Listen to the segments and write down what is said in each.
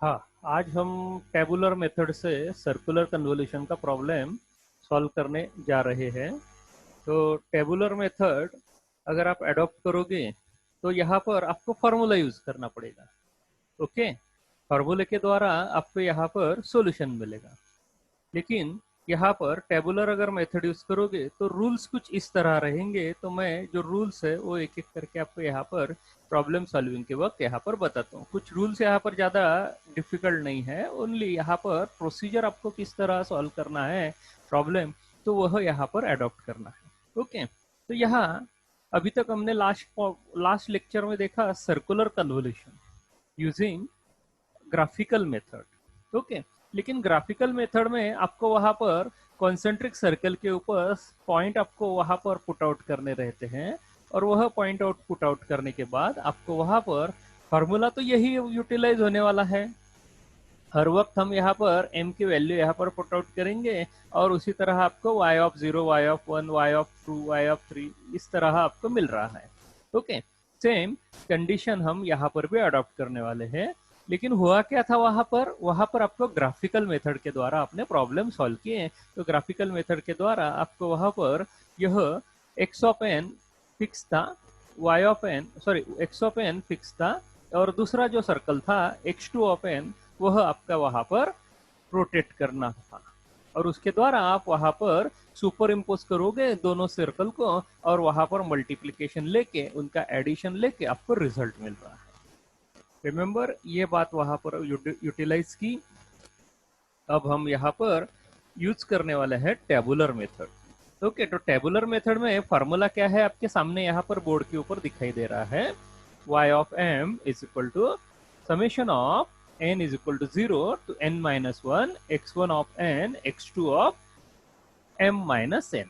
हाँ, आज हम टेबुलर मेथड से सर्कुलर कन्वोल्यूशन का प्रॉब्लम सॉल्व करने जा रहे हैं। तो टेबुलर मेथड अगर आप अडॉप्ट करोगे तो यहाँ पर आपको फार्मूला यूज करना पड़ेगा। ओके, फार्मूले के द्वारा आपको यहाँ पर सॉल्यूशन मिलेगा। लेकिन यहाँ पर टेबुलर अगर मेथड यूज करोगे तो रूल्स कुछ इस तरह रहेंगे। तो मैं जो रूल्स है वो एक एक करके आपको यहाँ पर प्रॉब्लम सॉल्विंग के वक्त यहाँ पर बताता हूँ। कुछ रूल्स यहाँ पर ज़्यादा डिफिकल्ट नहीं है, ओनली यहाँ पर प्रोसीजर आपको किस तरह सॉल्व करना है प्रॉब्लम, तो वह यहाँ पर अडॉप्ट करना है। ओके, तो यहाँ अभी तक हमने लास्ट लेक्चर में देखा circular convolution using graphical method. Okay, लेकिन ग्राफिकल मेथड में आपको वहां पर कॉन्सेंट्रिक सर्कल के ऊपर पॉइंट आपको वहां पर पुट आउट करने रहते हैं, और वह पॉइंट आउट पुट आउट करने के बाद आपको वहां पर फार्मूला तो यही यूटिलाइज होने वाला है। हर वक्त हम यहाँ पर m की वैल्यू यहाँ पर पुट आउट करेंगे, और उसी तरह आपको y of 0, y of 1, y of 2, y of 3 इस तरह आपको मिल रहा है। ओके, सेम कंडीशन हम यहाँ पर भी अडॉप्ट करने वाले हैं। लेकिन हुआ क्या था वहां पर आपको ग्राफिकल मेथड के द्वारा आपने प्रॉब्लम सॉल्व किए। तो ग्राफिकल मेथड के द्वारा आपको वहां पर यह x ऑफ n फिक्स था, x ऑफ n फिक्स था, और दूसरा जो सर्कल था x2 ऑफ n वह आपका वहां पर रोटेट करना था, और उसके द्वारा आप वहां पर सुपर इम्पोज करोगे दोनों सर्कल को, और वहां पर मल्टीप्लीकेशन लेके उनका एडिशन लेके आपको रिजल्ट मिल रहा है। रिमेंबर, ये बात वहां पर यूटिलाइज की। अब हम यहाँ पर यूज करने वाले हैं टेबुलर मेथड। ओके, तो टेबुलर मेथड में फार्मूला क्या है आपके सामने यहाँ पर बोर्ड के ऊपर दिखाई दे रहा है। y of m is equal to summation of n is equal to 0 to n minus 1 x1 of n x2 of m minus n।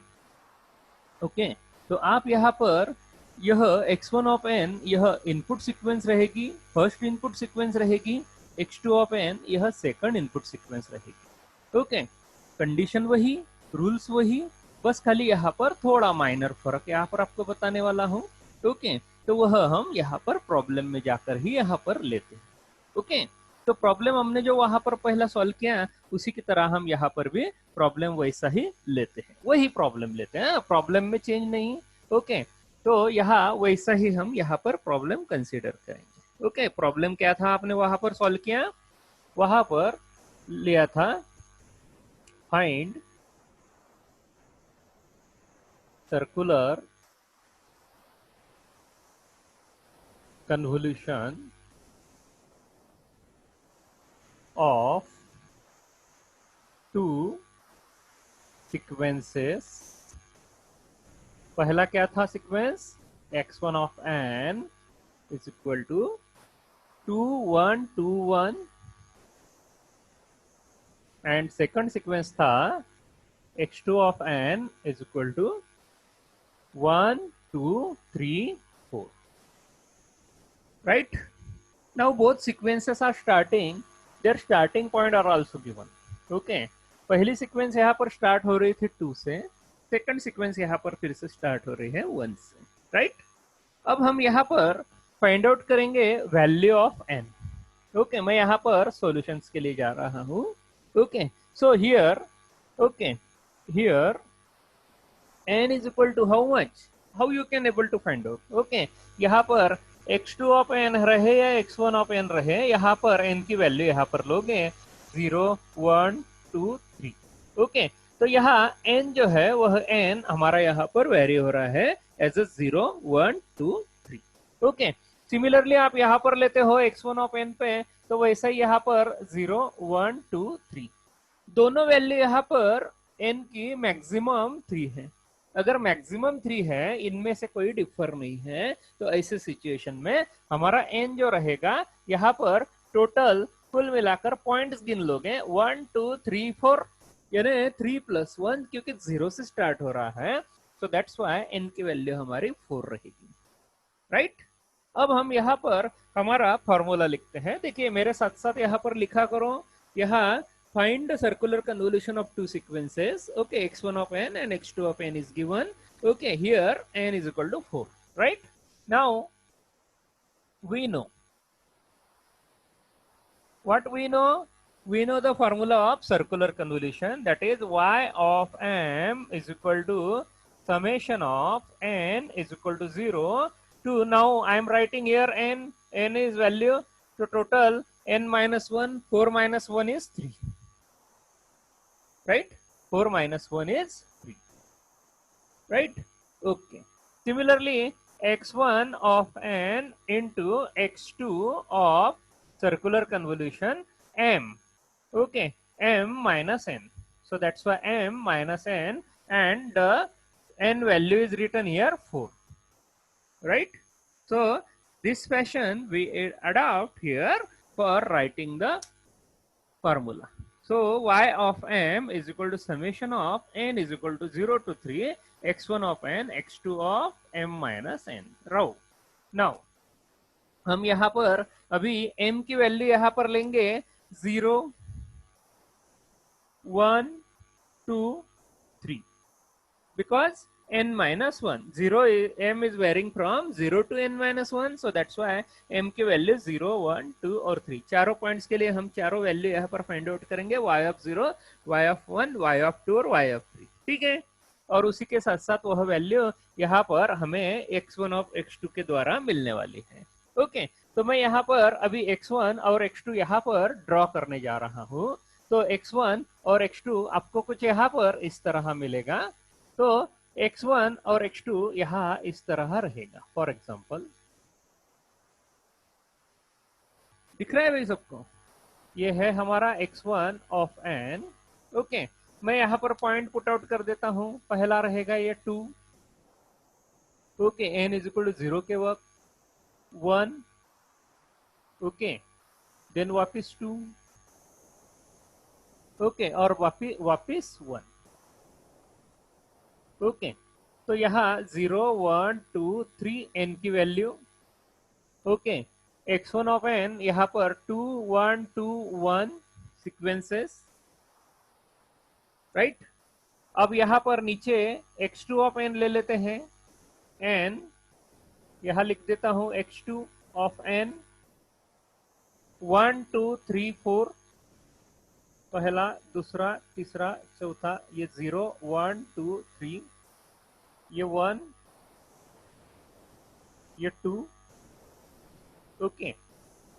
Okay, तो आप यहाँ पर यह x1 ऑफ n यह इनपुट सीक्वेंस रहेगी, फर्स्ट इनपुट सीक्वेंस रहेगी, x2 of n यह second input sequence रहेगी। ओके, कंडीशन वही, रूल्स वही, बस खाली यहाँ पर थोड़ा माइनर फर्क यहाँ पर आपको बताने वाला हूँ। ओके, तो वह हम यहाँ पर प्रॉब्लम में जाकर ही यहाँ पर लेते हैं। ओके, तो प्रॉब्लम हमने जो वहां पर पहला सॉल्व किया उसी की तरह हम यहाँ पर भी प्रॉब्लम वैसा ही लेते हैं, वही प्रॉब्लम लेते हैं, प्रॉब्लम में चेंज नहीं। ओके, तो यहाँ वैसा ही हम यहाँ पर प्रॉब्लम कंसीडर करेंगे। ओके, प्रॉब्लम क्या था आपने वहां पर सॉल्व किया, वहां पर लिया था find circular convolution of two sequences। पहला क्या था sequence, x1 of n is equal to 2 1 2 1, and second sequence था x2 of n is equal to 1 2 3 4। Right, now both sequences are starting, there starting point are also given. Okay, पहली sequence यहाँ पर start हो रही थी 2 से, second sequence यहाँ पर फिर से स्टार्ट हो रही है 1 से। राइट, अब हम यहाँ पर फाइंड आउट करेंगे वैल्यू ऑफ n। ओके, मैं यहाँ पर सॉल्यूशंस के लिए जा रहा हूँ। ओके, so here, okay here n is equal to how much, how you can able to find out. Okay, यहाँ पर x2 ऑफ n रहे या x1 ऑफ n रहे, यहाँ पर n की वैल्यू यहाँ पर लोगे 0 1 2 3। ओके, तो यहाँ n जो है वह n हमारा यहाँ पर वेरी हो रहा है एज ए 0 1 2 3। ओके, सिमिलरली आप यहाँ पर लेते हो x1 ऑफ n पे, तो वैसा ही यहाँ पर 0 1 2 3, दोनों वैल्यू यहाँ पर n की मैक्सिमम 3 है। अगर मैक्सिमम 3 है, इनमें से कोई डिफर नहीं है, तो ऐसे सिचुएशन में हमारा n जो रहेगा यहाँ पर टोटल कुल मिलाकर पॉइंट्स गिन लोगे 1 2 3 4, यानी 3 + 1, क्योंकि 0 से स्टार्ट हो रहा है, तो दैट्स व्हाई n की वैल्यू हमारी 4 रहेगी। राइट, अब हम यहाँ पर हमारा फॉर्मूला लिखते हैं। देखिए मेरे साथ साथ यहाँ पर लिखा करो, यहाँ find the circular convolution of two sequences। okay, x1 of n and x2 of n is given। okay, here n is equal to 4। right, now we know What we know? We know the formula of circular convolution, that is y of m is equal to summation of n is equal to 0 to, now I am writing here n is value, to total n minus 1, 4 minus 1 is 3, right? 4 minus 1 is 3, right? Okay. Similarly, x1 of n into x2 of circular convolution m. Okay, m minus n. So that's why m minus n, and the n value is written here 4, right? So this fashion we adopt here for writing the formula. So y of m is equal to summation of n is equal to 0 to 3 x1 of n x2 of m minus n row. Now हम यहाँ पर अभी m की value यहाँ पर लेंगे 0, 1, 2, 3 because n minus 1, 0 m is varying from 0 to n minus 1, so that's why m की value 0, 1, 2 और 3 चारों पॉइंट्स के लिए हम चारों वैल्यू यहाँ पर फाइंड आउट करेंगे, y of 0, y of 1, y of 2 और y of 3, ठीक है. और उसी के साथ साथ वह वैल्यू यहाँ पर हमें x1 और x2 के द्वारा मिलने वाली है. ओके, तो मैं यहाँ पर अभी x1 और x2 यहाँ पर ड्रॉ करने जा रहा हूँ. तो x1 और x2 आपको कुछ यहाँ पर इस तरह मिलेगा. तो x1 और x2 यहाँ इस तरह रहेगा. फॉर एग्जाम्पल दिख रहा है भाई सबको? ये है हमारा x1 ऑफ n. ओके, मैं यहाँ पर पॉइंट पुट आउट कर देता हूँ. पहला रहेगा ये 2. Okay, n is equal to 0 के वक्त 1. ओके, देन वापिस 2. ओके, और वापिस 1. ओके, तो यहाँ 0, 1, 2, 3 n की value. Okay, x1 of n यहाँ पर 2, 1, 2, 1 सीक्वेंसेस, राइट. अब यहाँ पर नीचे x2 ऑफ n ले लेते हैं. n यहाँ लिख देता हूँ x2 ऑफ n 1, 2, 3, 4. पहला, दूसरा, तीसरा, चौथा, ये 0, 1, 2, 3, ये 1, ये 2, ओके,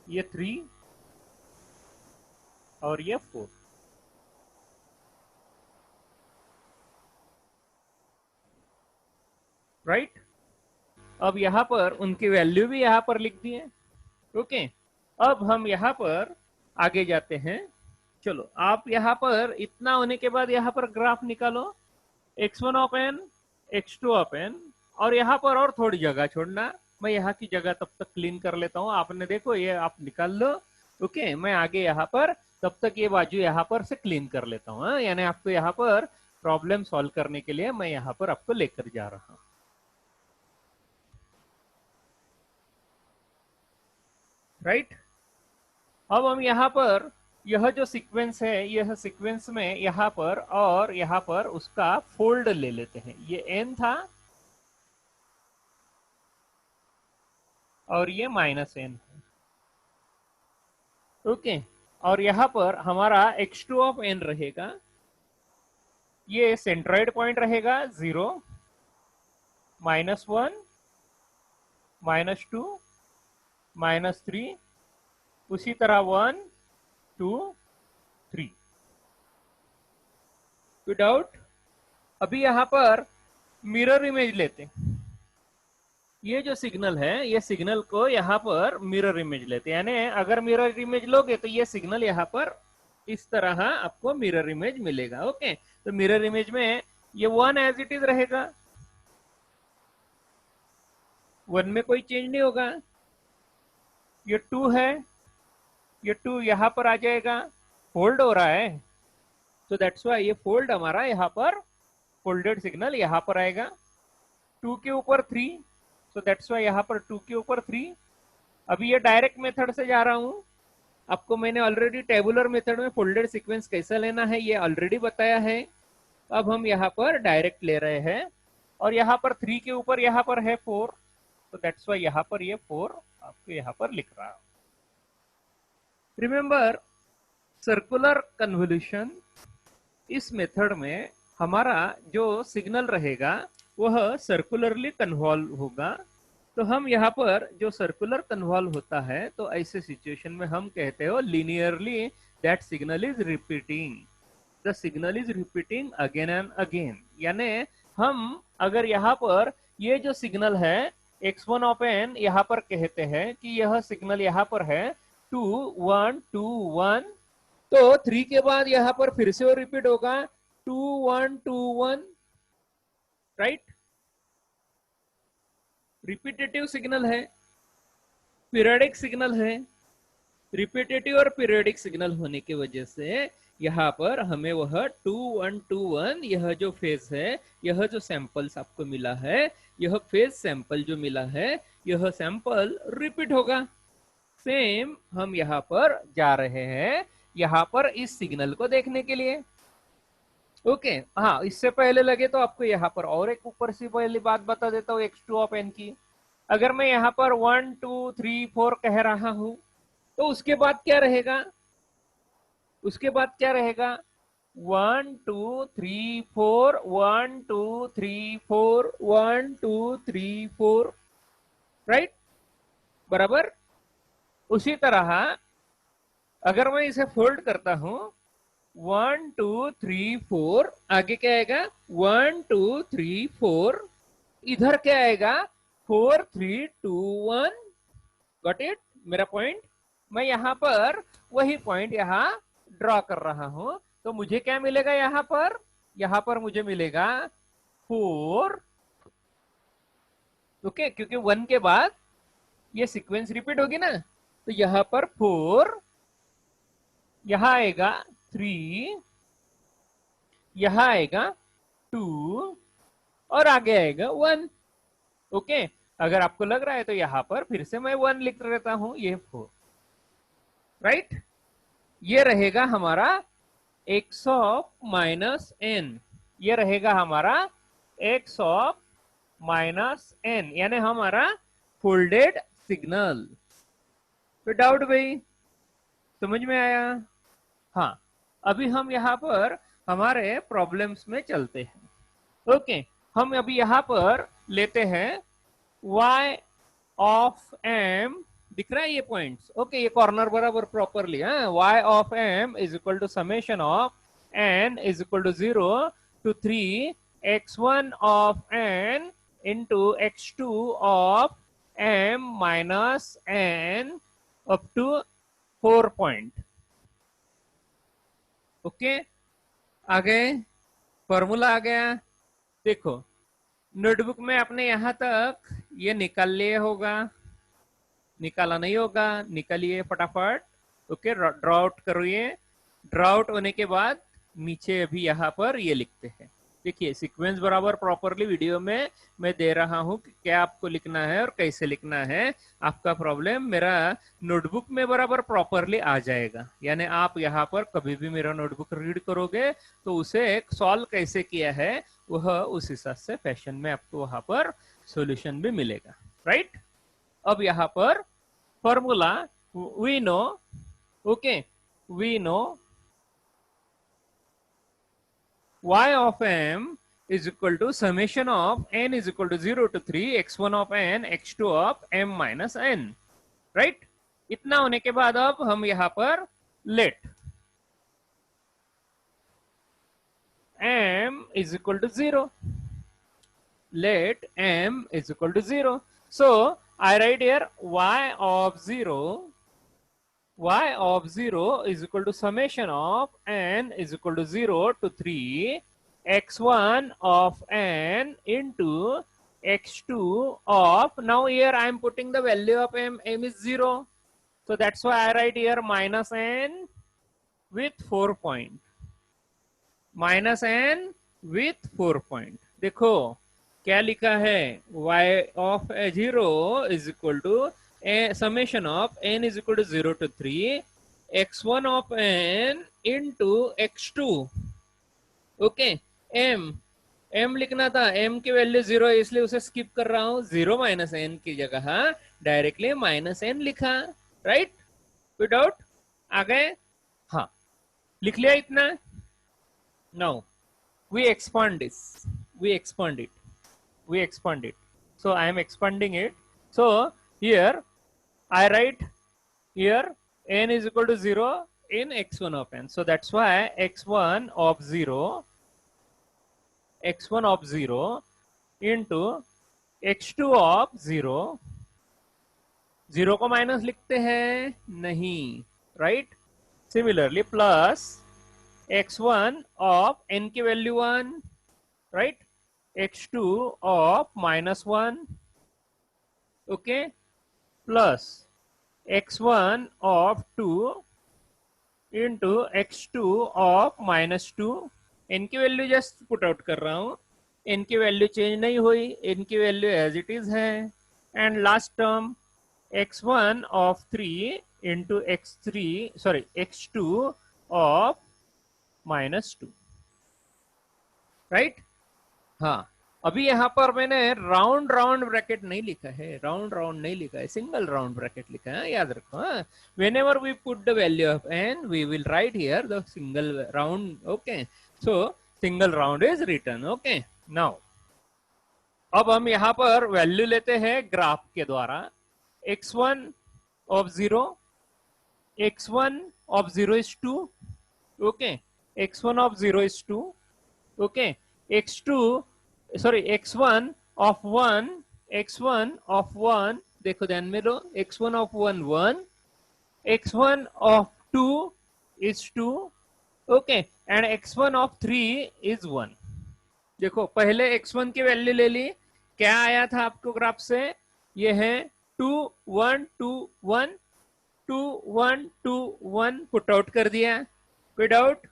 ये 3 और ये 4. राइट. अब यहाँ पर उनकी वैल्यू भी यहाँ पर लिख दिए. ओके, अब हम यहाँ पर आगे जाते हैं. चलो, आप यहाँ पर इतना होने के बाद यहाँ पर ग्राफ निकालो. x1 of n, x2 of n, और यहाँ पर और थोड़ी जगह छोड़ना. मैं यहाँ की जगह तब तक क्लीन कर लेता हूँ. आपने देखो ये आप निकाल लो. ओके, मैं आगे यहाँ पर तब तक ये बाजू यहाँ पर से क्लीन कर लेता हूँ. यानी आपको यहाँ पर प्रॉब्लम सॉल्व करने के लिए मैं यहाँ पर आपको लेकर जा रहा हूँ. राइट. अब हम यहाँ पर यह जो सीक्वेंस है, यह सीक्वेंस में यहाँ पर और यहाँ पर उसका फोल्ड ले लेते हैं. ये n था और ये माइनस n है. ओके, और यहाँ पर हमारा x2 ऑफ n रहेगा. ये सेंट्रॉइड पॉइंट रहेगा 0, -1, -2, -3, उसी तरह 1, 2, 3 विदाउट. अभी यहाँ पर मिरर इमेज लेते हैं. ये जो सिग्नल है, ये सिग्नल को यहाँ पर मिरर इमेज लेते हैं. यानी अगर मिरर इमेज लोगे तो ये सिग्नल यहाँ पर इस तरह आपको मिरर इमेज मिलेगा. ओके, तो मिरर इमेज में ये 1 एज इट इज रहेगा. 1 में कोई चेंज नहीं होगा. ये 2 है, ये 2 यहाँ पर आ जाएगा. फोल्ड हो रहा है, तो दैट्स वाई ये फोल्ड हमारा यहाँ पर फोल्डेड सिग्नल यहाँ पर आएगा. 2 के ऊपर 3, तो दैट्स वाई यहाँ पर 2 के ऊपर 3. अभी ये डायरेक्ट मेथड से जा रहा हूँ. आपको मैंने ऑलरेडी टेबुलर मेथड में फोल्डेड सीक्वेंस कैसा लेना है ये ऑलरेडी बताया है. अब हम यहाँ पर डायरेक्ट ले रहे हैं, और यहाँ पर 3 के ऊपर यहाँ पर है 4, तो दैट्स वाई यहाँ पर ये 4 आपको यहाँ पर लिख रहा हूँ. रिमेंबर, सर्कुलर कन्वोल्यूशन, इस मेथड में हमारा जो सिग्नल रहेगा वह सर्कुलरली कन्वॉल्व होगा। तो हम यहाँ पर जो सर्कुलर कन्वॉल्व होता है, तो ऐसे सिचुएशन में हम कहते हो linearly that signal is repeating, the signal is repeating again and again. यानी हम अगर यहाँ पर ये जो सिग्नल है x1 ऑफ n, यहाँ पर कहते हैं कि यह सिग्नल यहाँ पर है 2 1 2 1, तो 3 के बाद यहाँ पर फिर से वो रिपीट होगा 2 1 2 1, राइट। रिपीटेटिव सिग्नल है, पीरियडिक सिग्नल है। रिपीटेटिव और पीरियडिक सिग्नल होने की वजह से यहाँ पर हमें वह 2 1 2 1, यह जो फेज है, यह जो सैंपल्स आपको मिला है, यह फेज सैंपल जो मिला है, यह सैंपल रिपीट होगा। सेम हम यहाँ पर जा रहे हैं यहाँ पर इस सिग्नल को देखने के लिए। ओके, हाँ, इससे पहले लगे तो आपको यहाँ पर और एक ऊपर से पहली बात बता देता हूँ x2 ऑफ n की। अगर मैं यहाँ पर 1 2 3 4 कह रहा हूं, तो उसके बाद क्या रहेगा, उसके बाद क्या रहेगा 1 2 3 4 1 2 3 4 1 2 3 4, राइट, बराबर। उसी तरह अगर मैं इसे फोल्ड करता हूं 1 2 3 4, आगे क्या आएगा 1 2 3 4, इधर क्या आएगा 4 3 2 1। गॉट इट मेरा पॉइंट? मैं यहाँ पर वही पॉइंट यहाँ ड्रॉ कर रहा हूं। तो मुझे क्या मिलेगा यहाँ पर मुझे मिलेगा 4, ओके, क्योंकि 1 के बाद ये सीक्वेंस रिपीट होगी ना, तो यहाँ पर 4, यहां आएगा 3, यहां आएगा 2 और आगे आएगा 1। ओके, अगर आपको लग रहा है तो यहां पर फिर से मैं 1 लिख देता हूं, ये 4, राइट। ये रहेगा हमारा x ऑफ माइनस n, ये रहेगा हमारा x ऑफ माइनस n, यानी हमारा फोल्डेड सिग्नल। तो डाउट भाई, समझ में आया? हाँ, अभी हम यहाँ पर हमारे प्रॉब्लम्स में चलते हैं। ओके, हम अभी यहाँ पर लेते हैं y ऑफ m, दिख रहा है ये पॉइंट्स? ओके, ये कॉर्नर बराबर properly, y of m is equal to summation of n is equal to 0 to 3 x1 of n into x2 of m minus n up to 4 point. Okay, आ गए, formula आ गया। देखो, notebook में आपने यहां तक ये निकाल लिया होगा, निकाला नहीं होगा, निकालिए फटाफट। ओके, ड्रॉ आउट करिए। ड्रॉ आउट होने के बाद नीचे अभी यहाँ पर ये लिखते हैं। देखिए, सीक्वेंस बराबर प्रॉपरली वीडियो में मैं दे रहा हूं कि क्या आपको लिखना है और कैसे लिखना है। आपका प्रॉब्लम मेरा नोटबुक में बराबर प्रॉपरली आ जाएगा, यानी आप यहाँ पर कभी भी मेरा नोटबुक रीड करोगे तो उसे सॉल्व कैसे किया है वह उस हिसाब से फैशन में आपको वहां पर सॉल्यूशन भी मिलेगा, राइट। अब यहाँ पर formula we know, okay, we know y of m is equal to summation of n is equal to 0 to 3 x1 of n x2 of m minus n, right। इतना होने के बाद अब हम यहाँ पर let m is equal to 0, let m is equal to 0. So I write here y of 0 is equal to summation of n is equal to 0 to 3 x1 of n into x2 of, now here I am putting the value of m is 0, so that's why I write here minus n with 4 point, minus n with 4 point। देखो क्या लिखा है, y of 0 is equal to summation of n is equal to 0 to 3 x1 of n into x2, okay. m लिखना था, m की value 0 है इसलिए उसे स्किप कर रहा हूं, 0 माइनस n की जगह डायरेक्टली माइनस n लिखा, राइट, विदाउट। आ गए? हाँ, लिख लिया इतना? Now we expand this, we expand it, we expand it. So I am expanding it. So here I write here n is equal to 0 in x1 of n. So that's why x1 of 0, x1 of 0 into x2 of 0, 0 को minus लिखते हैं नहीं, right? Similarly plus x1 of n की value 1, right? x2 of -1, okay, plus x1 of 2 into x2 of -2. n की value just put out कर रहा हूं, n की वैल्यू चेंज नहीं हुई, n की वैल्यू एज इट इज है. And last term x1 of 3 into x2 of -2, right? हाँ, अभी यहां पर मैंने राउंड राउंड ब्रैकेट नहीं लिखा है, राउंड राउंड नहीं लिखा है, सिंगल राउंड ब्रैकेट लिखा है, याद रखो. Whenever we put the value of n we will write here the single round. Okay, so single round is written. Okay, now अब हम यहां पर वैल्यू लेते हैं ग्राफ के द्वारा. x1 of 0, x1 of 0 is 2, okay, x1 of 0 is 2, okay, x1 of 1, x1 of 1, देखो ध्यान में लो, x1 of 1 1, x1 of 2 is 2, okay, and x1 of 3 is 1. देखो पहले x1 की वैल्यू ले ली, क्या आया था आपको ग्राफ से? ये है 2 1 2 1, 2 1 2 1 पुट आउट कर दिया. कोई डाउट?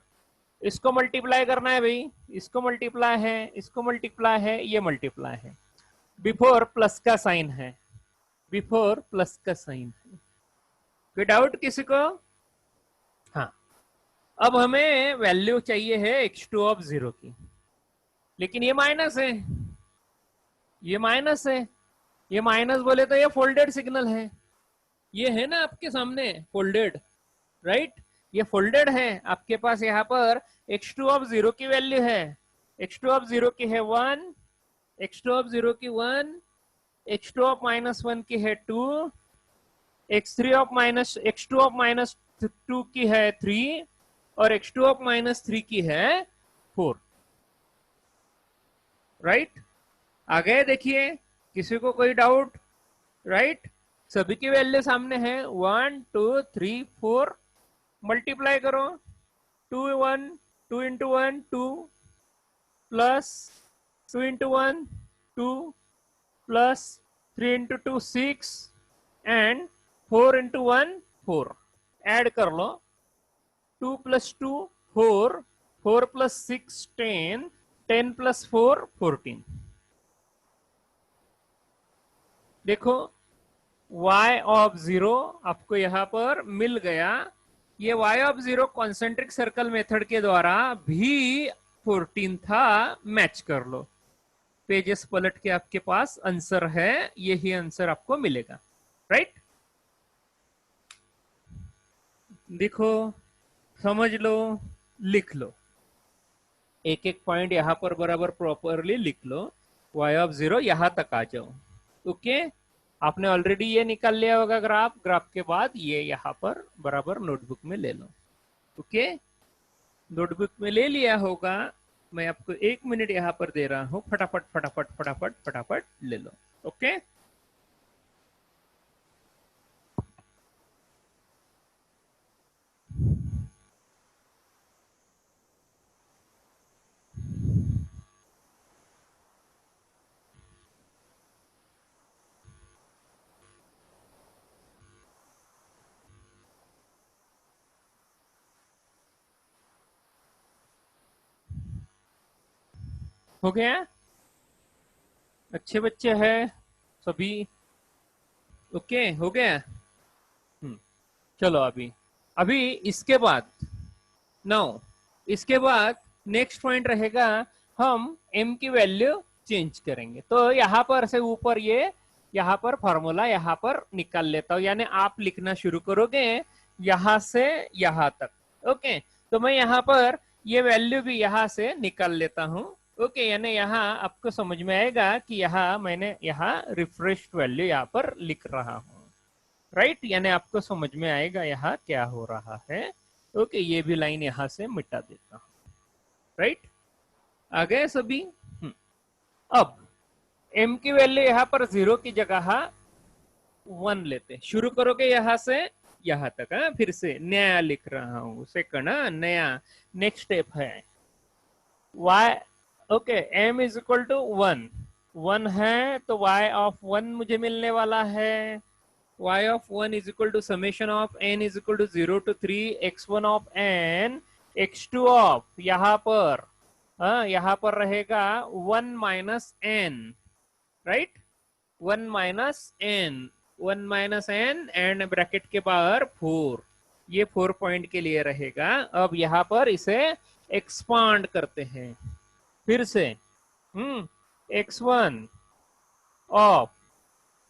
इसको मल्टीप्लाई करना है भाई, इसको मल्टीप्लाई है, इसको मल्टीप्लाई है, ये मल्टीप्लाई है. बिफोर प्लस का साइन है, बिफोर प्लस का साइन है. कोई डाउट किसी को? हाँ, अब हमें वैल्यू चाहिए है x2 of 0 की, लेकिन ये माइनस है, ये माइनस है. ये माइनस बोले तो ये फोल्डेड सिग्नल है, ये है ना आपके सामने फोल्डेड, राइट? ये फोल्डेड है आपके पास. यहाँ पर x2 of 0 की वैल्यू है, x2 of 0 की है 1, x2 of 0 की 1, x2 of -1 की है 2, x2 of -2 की है 3, और x2 of -3 की है 4, राइट? आ गए? देखिए, किसी को कोई डाउट? राइट, सभी की वैल्यू सामने है. 1 2 3 4, मल्टीप्लाई करो. 2 1 2 into 1 2, plus 2 into 1 2, plus 3 into 2 6, and 4 into 1 4. Add कर लो. 2 + 2 4, 4 + 6 10, 10 + 4 14. देखो y of 0 आपको यहां पर मिल गया. ये y of 0 concentric circle method के द्वारा भी 14 था. मैच कर लो, पेजेस पलट के आपके पास आंसर है, यही आंसर आपको मिलेगा, राइट? देखो, समझ लो, लिख लो, एक एक पॉइंट यहां पर बराबर प्रॉपरली लिख लो. y of 0 यहां तक आ जाओ. ओके, आपने ऑलरेडी ये निकाल लिया होगा ग्राफ. ग्राफ के बाद ये यहाँ पर बराबर नोटबुक में ले लो. ओके, नोटबुक में ले लिया होगा. मैं आपको 1 मिनट यहाँ पर दे रहा हूं, फटाफट फटाफट फटाफट फटाफट ले लो. ओके, हो गया? अच्छे बच्चे हैं सभी? ओके, हो गया. चलो अभी इसके बाद इसके बाद नेक्स्ट पॉइंट रहेगा, हम m की वैल्यू चेंज करेंगे. तो यहाँ पर से ऊपर ये यहाँ पर फॉर्मूला यहाँ पर निकाल लेता हूं, यानी आप लिखना शुरू करोगे यहां से यहां तक। ओके, तो मैं यहाँ पर ये वैल्यू भी यहां से निकाल लेता हूँ। ओके, यानी यहाँ आपको समझ में आएगा कि यहाँ मैंने यहाँ रिफ्रेश्ड वैल्यू यहाँ पर लिख रहा हूँ, राइट। यानी आपको समझ में आएगा यहाँ क्या हो रहा है। ओके, ये भी लाइन यहाँ से मिटा देता हूँ, राइट। आ गए सभी। अब m की वैल्यू यहाँ पर 0 की जगह 1 लेते, शुरू करोगे यहाँ से यहाँ तक। फिर से नया लिख रहा हूँ, सेकंड नया नेक्स्ट स्टेप है y। Okay, m is equal to 1 है, तो y ऑफ 1 मुझे मिलने वाला है। y of 1 is equal to summation of n is equal to 0 to 3 x1 of n x2 of यहाँ पर यहाँ पर रहेगा 1 minus n, right. 1 minus n, 1 minus n and bracket के बाहर 4, ये 4 पॉइंट के लिए रहेगा। अब यहाँ पर इसे एक्सपांड करते हैं फिर से। x1 of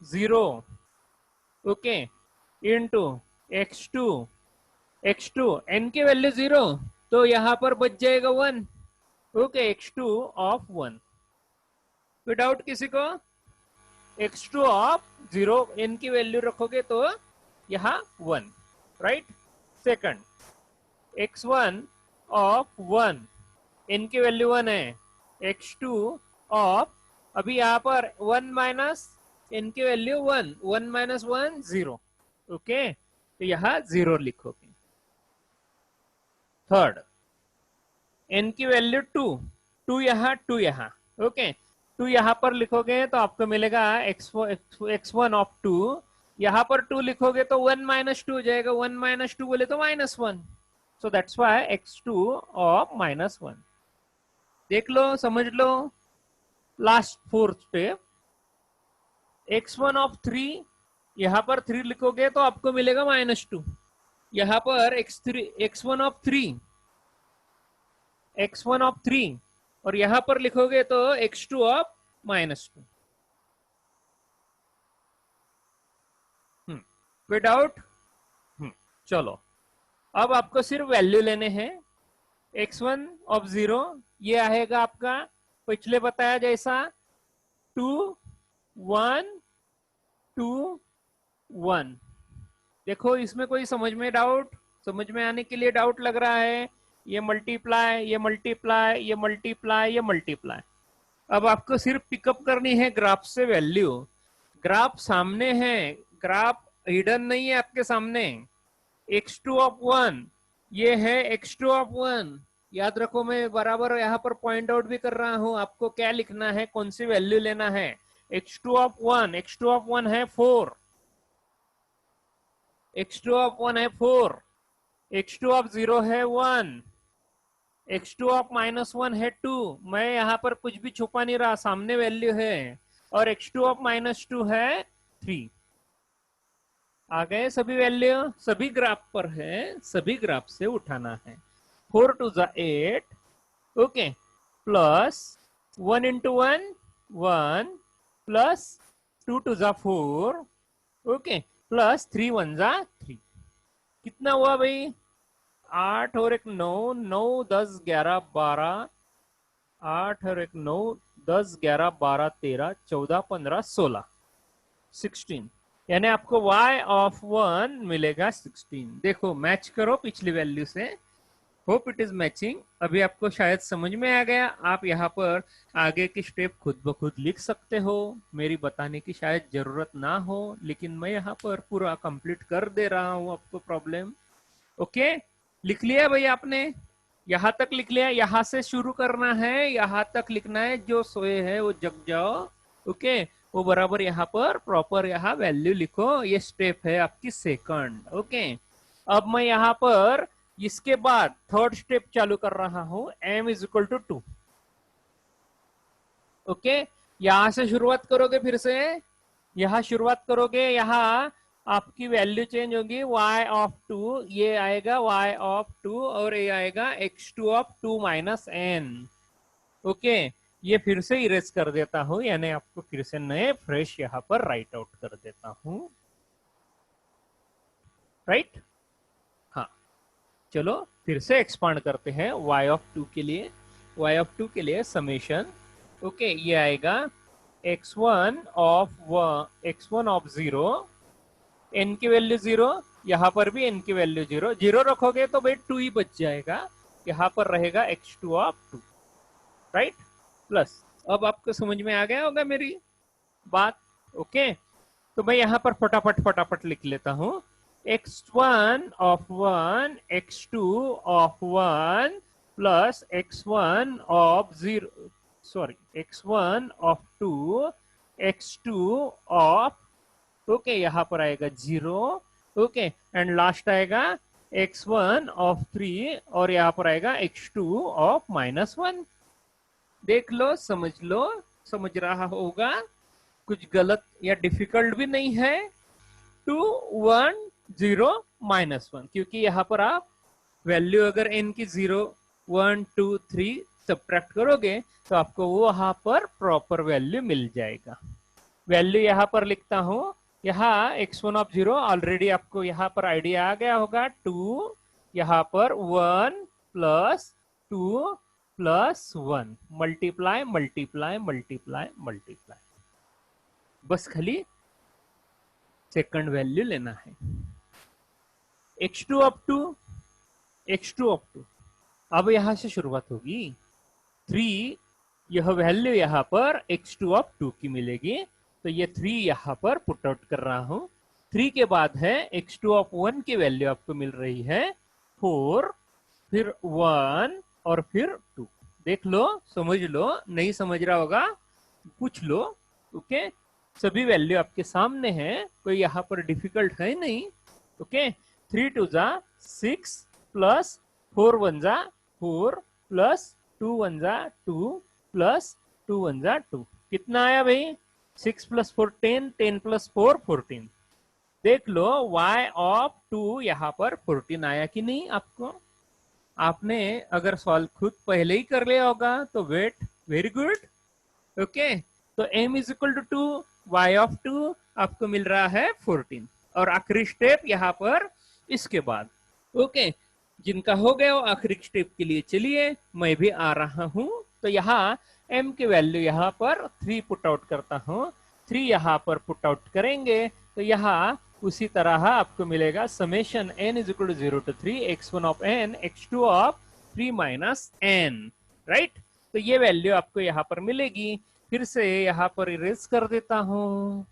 0 okay into x2, x2 n की वैल्यू 0, तो यहाँ पर बच जाएगा 1। ओके, x2 ऑफ 1, कोई डाउट किसी को? x2 ऑफ 0 n की वैल्यू रखोगे तो यहाँ 1, right. Second x1 of 1 n की वैल्यू 1 है, x2 ऑफ अभी यहाँ पर 1 माइनस n की वैल्यू 1, 1 माइनस 1 0। ओके, तो यहाँ 0 लिखोगे। थर्ड n की वैल्यू 2 यहाँ 2 यहाँ। ओके, 2 यहाँ पर लिखोगे तो आपको मिलेगा x1 ऑफ 2, यहाँ पर 2 लिखोगे तो 1 माइनस 2 हो जाएगा, 1 माइनस 2 बोले तो -1, so that's why x2 of -1। देख लो, समझ लो। Last fourth step, x1 of 3, यहाँ पर 3 लिखोगे तो आपको मिलेगा -2, यहाँ पर x1 ऑफ 3, x1 ऑफ 3 और यहां पर लिखोगे तो x2 ऑफ -2। कोई डाउट? चलो, अब आपको सिर्फ वैल्यू लेने हैं। x1 ऑफ 0 ये आएगा आपका पिछले बताया जैसा 2 1 2 1। देखो, इसमें कोई समझ में डाउट, समझ में आने के लिए डाउट लग रहा है? ये मल्टीप्लाई, ये मल्टीप्लाई, ये मल्टीप्लाई, ये मल्टीप्लाई। अब आपको सिर्फ पिकअप करनी है ग्राफ से वैल्यू। ग्राफ सामने है, ग्राफ हिडन नहीं है आपके सामने। x2 ऑफ 1 ये है x2 ऑफ 1। याद रखो, मैं बराबर यहाँ पर पॉइंट आउट भी कर रहा हूं आपको क्या लिखना है, कौन सी वैल्यू लेना है। x2 ऑफ 1, x2 ऑफ 1 है 4, x2 ऑफ 1 है 4, x2 ऑफ 0 है 1, x2 ऑफ -1 है 2। मैं यहाँ पर कुछ भी छुपा नहीं रहा, सामने वैल्यू है। और x2 ऑफ -2 है 3। आ गए सभी वैल्यू, सभी ग्राफ पर है, सभी ग्राफ से उठाना है। 4 2 8, okay, plus 1 into 1 1, plus 2 2 4, okay, plus 3 1 3। कितना हुआ भाई? 8 और एक 9, 9 10 11 12, 8 और एक 9 10 11 12 13 14 15 16, 16। यानी आपको y ऑफ 1 मिलेगा 16। देखो, मैच करो पिछली वैल्यू से। Hope it is matching. अभी आपको शायद समझ में आ गया। आप यहाँ पर आगे की स्टेप खुद ब खुद लिख सकते हो, मेरी बताने की शायद जरूरत ना हो, लेकिन मैं यहाँ पर पूरा कंप्लीट कर दे रहा हूँ आपको प्रॉब्लम। ओके, लिख लिया भाई आपने? यहाँ तक लिख लिया? यहाँ से शुरू करना है, यहाँ तक लिखना है, जो सोए है वो जग जाओ। ओके, वो बराबर यहाँ पर प्रॉपर यहाँ वैल्यू लिखो। ये स्टेप है आपकी सेकंड। ओके, अब मैं यहाँ पर इसके बाद थर्ड स्टेप चालू कर रहा हूं, m is equal to 2। Okay, यहां से शुरुआत करोगे, फिर से यहां शुरुआत करोगे, यहां आपकी वैल्यू चेंज होगी, y ऑफ 2 ये आएगा y ऑफ 2 और ये आएगा x2 of 2 minus n। Okay, ये फिर से इरेज कर देता हूं, यानी आपको फिर से नए फ्रेश यहां पर राइट आउट कर देता हूं, राइट। चलो फिर से एक्सपांड करते हैं y ऑफ 2 के लिए। y ऑफ 2 के लिए समेशन, ओके, ये आएगा x1 ऑफ 0, n की वैल्यू 0, यहाँ पर भी n की वैल्यू 0, 0 रखोगे तो भाई 2 ही बच जाएगा, यहाँ पर रहेगा x2 ऑफ 2, राइट, प्लस। अब आपको समझ में आ गया होगा मेरी बात, ओके। तो मैं यहाँ पर फटाफट लिख लेता हूँ, x1 of 1 x2 of 1 plus x1 of 0, sorry x1 of 2 x2 of, okay, यहाँ पर आएगा 0, ओके, एंड लास्ट आएगा x1 ऑफ 3 और यहाँ पर आएगा x2 ऑफ -1। देख लो, समझ रहा होगा, कुछ गलत या डिफिकल्ट भी नहीं है। 2 1 0 -1, क्योंकि यहाँ पर आप वैल्यू अगर n की 0 1 2 3 सब्ट्रैक्ट करोगे तो आपको वो वहां पर प्रॉपर वैल्यू मिल जाएगा। वैल्यू यहाँ पर लिखता हूं, यहाँ x1 ऑफ 0 ऑलरेडी आपको यहाँ पर आइडिया आ गया होगा, 2 यहाँ पर 1 plus 2 plus 1, multiply multiply multiply multiply, बस खाली सेकंड वैल्यू लेना है। x2 ऑफ 2, x2 ऑफ 2, अब यहां से शुरुआत होगी, 3, यह वैल्यू यहाँ पर x2 ऑफ 2 की मिलेगी, तो ये 3 यहाँ पर पुट आउट कर रहा हूं। 3 के बाद है x2 ऑफ 1 की वैल्यू आपको मिल रही है 4, फिर 1 और फिर 2। देख लो, समझ लो, नहीं समझ रहा होगा पूछ लो, ओके। सभी वैल्यू आपके सामने है, कोई यहाँ पर डिफिकल्ट है नहीं, ओके। 3 2 जा 6 प्लस 4 1 जा 4 प्लस 2 1 जा 2 प्लस 2 1 जा 2, कितना आया भाई? 6 प्लस 4 10, 10 प्लस 4 14। देख लो y ऑफ 2 यहाँ पर 14 आया कि नहीं आपको? आपने अगर सॉल्व खुद पहले ही कर लिया होगा तो वेट, वेरी गुड, ओके। तो m is equal to 2, y of 2 आपको मिल रहा है 14, और आखिरी स्टेप यहाँ पर इसके बाद, ओके। जिनका हो गया वो आखिरी स्टेप के लिए चलिए मैं भी आ रहा हूं। तो यहाँ m की वैल्यू यहाँ पर 3 पुट आउट करता हूं, 3 यहाँ पर पुट आउट करेंगे तो यहाँ उसी तरह आपको मिलेगा summation n is equal to 0 to 3 x1 of n x2 of 3 minus n, right. तो ये वैल्यू आपको यहाँ पर मिलेगी। फिर से यहाँ पर इरेज कर देता हूं,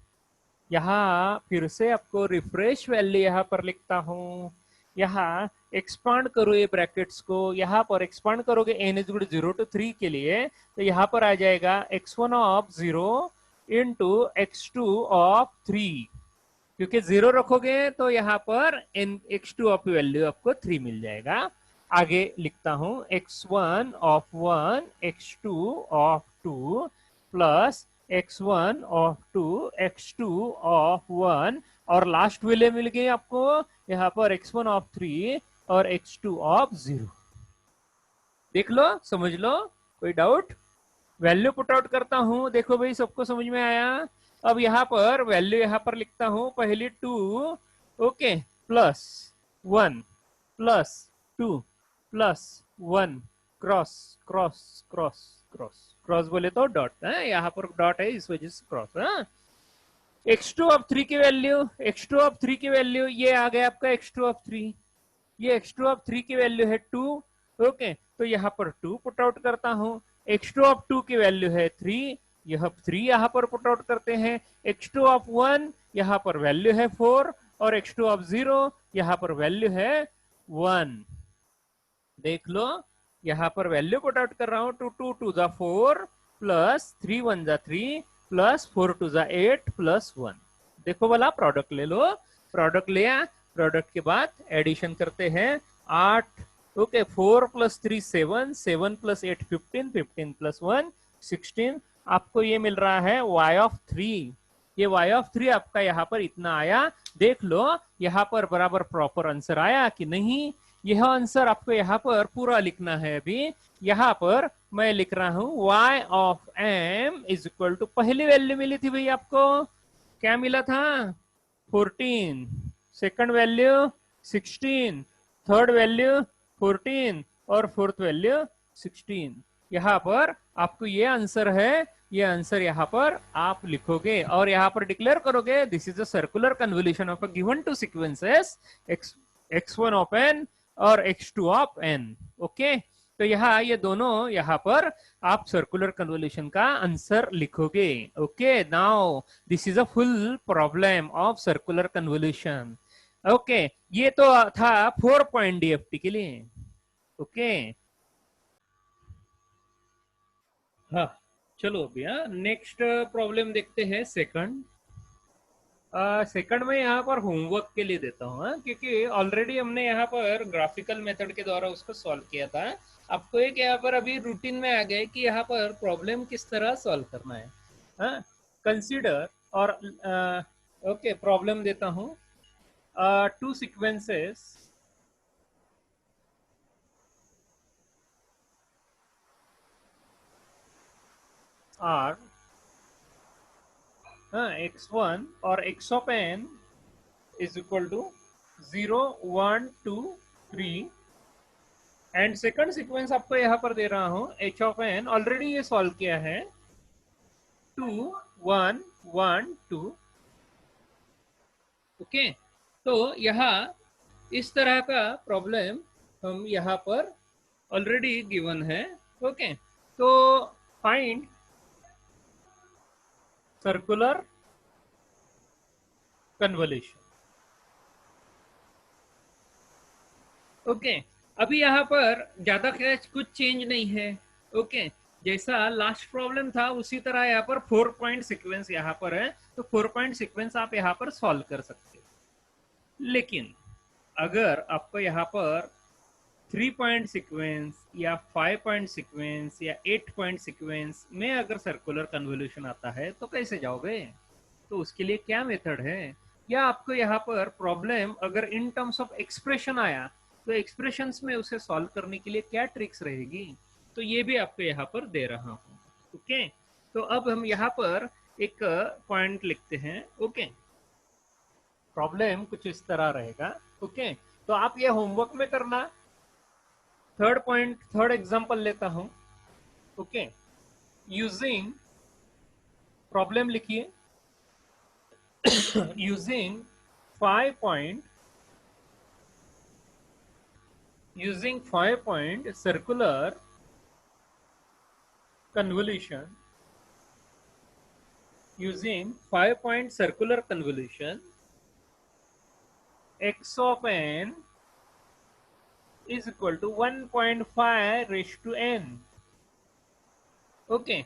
यहाँ फिर से आपको रिफ्रेश वैल्यू यहाँ पर लिखता हूं, यहाँ एक्सपांड करो ये ब्रैकेट्स को, यहाँ पर एक्सपांड करोगे n is equal to 0 to 3 के लिए, तो यहाँ पर आ जाएगा x1 of 0 into x2 of 3, क्योंकि 0 रखोगे तो यहाँ पर x2 ऑफ वैल्यू आपको 3 मिल जाएगा। आगे लिखता हूं x1 of 1 x2 of 2 plus x1 of 2 x2 of 1, और लास्ट वैल्यू मिल गई आपको यहाँ पर x1 ऑफ 3 और x2 ऑफ 0। देख लो, समझ लो, कोई डाउट? वैल्यू पुट आउट करता हूं, देखो भाई सबको समझ में आया। अब यहाँ पर वैल्यू यहाँ पर लिखता हूं, पहली 2, okay, plus 1 plus 2 plus 1, cross cross cross cross, cross बोले तो डॉट है, यहाँ पर डॉट है इस वजह से क्रॉस है। x2 ऑफ 3 की वैल्यू, x2 ऑफ 3 की वैल्यू ये आ गया आपका x2 ऑफ 3, ये x2 ऑफ 3 की वैल्यू है 2, ओके। तो यहाँ पर 2 पुट आउट करता हूं, x2 ऑफ 2 की वैल्यू है 3, यह 3 यहाँ पर पुट आउट करते हैं, x2 ऑफ 1 यहाँ पर वैल्यू है 4 और x2 ऑफ 0 यहाँ पर वैल्यू है 1। देख लो, यहाँ पर वैल्यू पुट आउट कर रहा हूं, 2 2 2 जा 4 प्लस 3 1 जा 3 प्लस 4 2 जा 8 प्लस 1। देखो वाला प्रोडक्ट ले लो, प्रोडक्ट लिया, प्रोडक्ट के बाद एडिशन करते हैं 8, ओके, 4 प्लस 3 7, 7 प्लस 8 15, 15 प्लस 1 16, आपको ये मिल रहा है y ऑफ 3। ये y ऑफ 3 आपका यहाँ पर इतना आया। देख लो यहाँ पर बराबर प्रॉपर आंसर आया कि नहीं, यह आंसर आपको यहाँ पर पूरा लिखना है। अभी यहाँ पर मैं लिख रहा हूं y of m is equal to, पहली वैल्यू मिली थी भाई आपको, क्या मिला था? 14, सेकंड वैल्यू 16, थर्ड वैल्यू 14 और फोर्थ वैल्यू 16। यहाँ पर आपको ये आंसर है, ये आंसर यहाँ पर आप लिखोगे और यहाँ पर डिक्लेयर करोगे this is a circular convolution of a given two sequences x1 of n और x2 ऑफ n। ओके, तो यहाँ ये दोनों यहाँ पर आप सर्कुलर कन्वोल्यूशन का आंसर लिखोगे। Okay, now this is a full problem of circular convolution. Okay, ये तो था 4 पॉइंट डीएफटी के लिए। ओके, हाँ चलो भैया नेक्स्ट प्रॉब्लम देखते हैं सेकंड। सेकंड में यहाँ पर होमवर्क के लिए देता हूँ, क्योंकि ऑलरेडी हमने यहाँ पर ग्राफिकल मेथड के द्वारा उसको सॉल्व किया था। आपको एक यहाँ पर अभी रूटीन में आ गया कि यहाँ पर प्रॉब्लम किस तरह सॉल्व करना है। कंसीडर और ओके प्रॉब्लम देता हूँ, टू सीक्वेंसेस आर x1 और x of n is equal to 0 1 2 3 and second sequence आपको यहाँ पर दे रहा हूँ h of n, ऑलरेडी ये सॉल्व किया है 2 1 1 2। ओके, तो यहाँ इस तरह का प्रॉब्लम हम यहाँ पर ऑलरेडी गिवन है। ओके, तो फाइंड सर्कुलर कन्वोल्यूशन। ओके, अभी यहाँ पर ज्यादा कुछ चेंज नहीं है। ओके, जैसा लास्ट प्रॉब्लम था उसी तरह यहाँ पर 4 पॉइंट सीक्वेंस यहाँ पर है, तो 4 पॉइंट सीक्वेंस आप यहाँ पर सॉल्व कर सकते हो। लेकिन अगर आपको यहाँ पर 3 पॉइंट सीक्वेंस या 5 पॉइंट सीक्वेंस या 8 पॉइंट सीक्वेंस में अगर सर्कुलर कन्वोल्यूशन आता है तो कैसे जाओगे? तो उसके लिए क्या मेथड है, या आपको यहाँ पर प्रॉब्लम अगर इन टर्म्स ऑफ एक्सप्रेशन आया तो एक्सप्रेशंस में उसे सॉल्व करने के लिए क्या ट्रिक्स रहेगी, तो ये भी आपको यहाँ पर दे रहा हूँ। ओके, तो अब हम यहाँ पर एक पॉइंट लिखते हैं। ओके, प्रॉब्लम कुछ इस तरह रहेगा। ओके, तो आप ये होमवर्क में करना। थर्ड पॉइंट, थर्ड एग्जांपल लेता हूं। ओके, यूजिंग, प्रॉब्लम लिखिए, using 5 point, using 5 point circular convolution, using 5 point circular convolution, x of n is equal to 1.5 raised to n। Okay,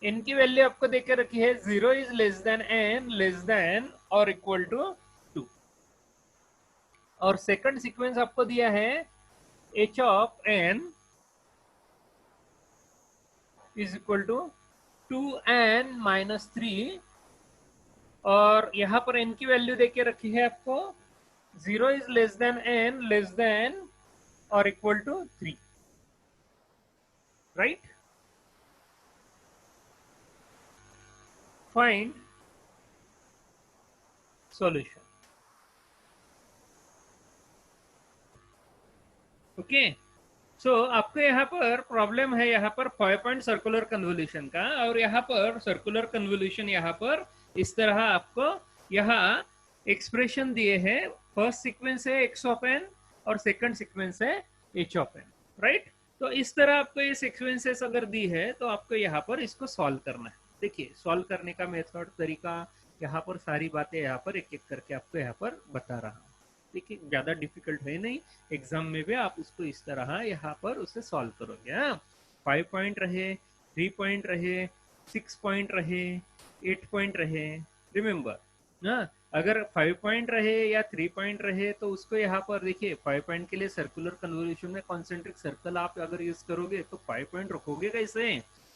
n की वैल्यू आपको देके रखी है 0 is less than n less than और equal to 2, और second sequence आपको दिया है h of n is equal to 2n minus 3, और यहां पर n की वैल्यू देके रखी है आपको 0 is less than n less than और equal to 3, right. Find solution. Okay, so आपको यहाँ पर प्रॉब्लम है यहाँ पर 5 पॉइंट सर्कुलर कन्वोल्यूशन का, और यहाँ पर सर्कुलर कन्वोल्यूशन यहाँ पर इस तरह आपको यहाँ एक्सप्रेशन दिए हैं। फर्स्ट सीक्वेंस है x ऑफ n और सेकंड सीक्वेंस है h ऑफ n, राइट। तो इस तरह आपको ये सीक्वेंसेस अगर दी है तो आपको यहाँ पर इसको सॉल्व करना है। देखिए सॉल्व करने का मेथड, तरीका, यहाँ पर सारी बातें यहाँ पर एक एक करके आपको यहाँ पर बता रहा हूँ। देखिए ज्यादा डिफिकल्ट है नहीं, एग्जाम में भी आप उसको इस तरह यहाँ पर उसे सॉल्व करोगे। 5 पॉइंट रहे, 3 पॉइंट रहे, 6 पॉइंट रहे, 8 पॉइंट रहे, रिमेम्बर ना। अगर 5 पॉइंट रहे या 3 पॉइंट रहे तो उसको यहाँ पर देखिए 5 पॉइंट के लिए सर्कुलर कन्वोल्यूशन में कॉन्सेंट्रिक सर्कल आप अगर यूज करोगे तो 5 पॉइंट रखोगे कैसे?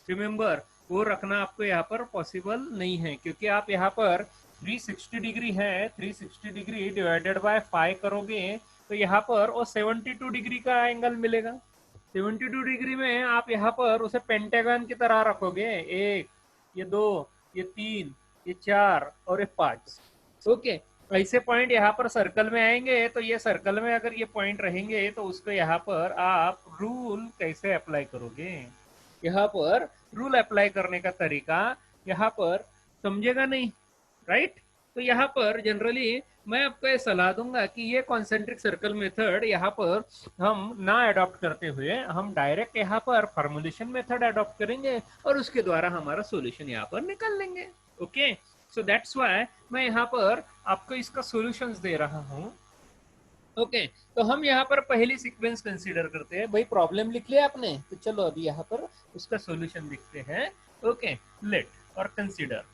रिमेम्बर वो रखना आपको यहाँ पर पॉसिबल नहीं है, क्योंकि आप यहाँ पर 360 डिग्री है, 360 डिग्री डिवाइडेड बाय 5 करोगे तो यहाँ पर वो 72 डिग्री का एंगल मिलेगा। 72 डिग्री में आप यहाँ पर उसे पेंटागन की तरह रखोगे, 1, ये 2, ये 3, ये 4 और ये 5। ओके, ऐसे पॉइंट यहाँ पर सर्कल में आएंगे, तो ये सर्कल में अगर ये पॉइंट रहेंगे तो उसको यहाँ पर आप रूल कैसे अप्लाई करोगे? यहाँ पर रूल अप्लाई करने का तरीका यहाँ पर समझेगा नहीं, राइट? तो यहाँ पर जनरली मैं आपको ये सलाह दूंगा कि ये कॉन्सेंट्रिक सर्कल मेथड यहाँ पर हम ना अडॉप्ट करते हुए हम डायरेक्ट यहाँ पर फॉर्मुलेशन मेथड अडॉप्ट करेंगे और उसके द्वारा हमारा सॉल्यूशन यहाँ पर निकाल लेंगे। ओके, सो दैट्स व्हाई मैं यहाँ पर आपको इसका सॉल्यूशंस दे रहा हूँ। ओके, तो हम यहाँ पर पहली सीक्वेंस कंसीडर करते हैं। भाई प्रॉब्लम लिख लिया आपने, तो चलो अभी यहाँ पर उसका सॉल्यूशन लिखते हैं। ओके, लेट और consider.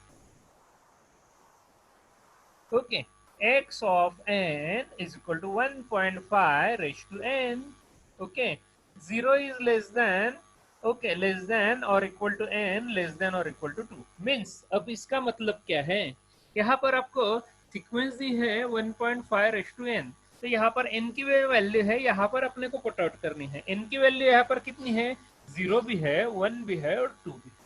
Okay, x of n is equal to 1.5 raised to n. Okay, 0 is less than, okay, less than or equal to n, less than or equal to 2 means, अब इसका मतलब क्या है? यहाँ पर आपको सीक्वेंस दी है 1.5 raised to n, तो यहाँ पर n की वैल्यू है, यहाँ पर अपने को पुट आउट करनी है। n की वैल्यू यहाँ पर कितनी है? 0 भी है, 1 भी है और 2 भी है।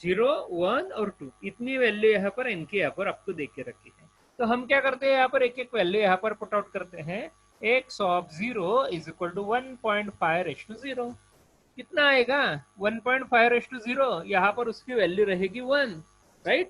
0, 1 और 2 इतनी वैल्यू यहाँ पर n की यहाँ पर आपको दे के रखी है। तो हम क्या करते हैं, यहाँ पर एक एक वैल्यू यहाँ पर पुट आउट करते हैं। x of 0 is equal to 1.5 raised to 0। कितना आएगा? 1.5 रेश टू 0, यहाँ पर उसकी वैल्यू रहेगी 1, राइट?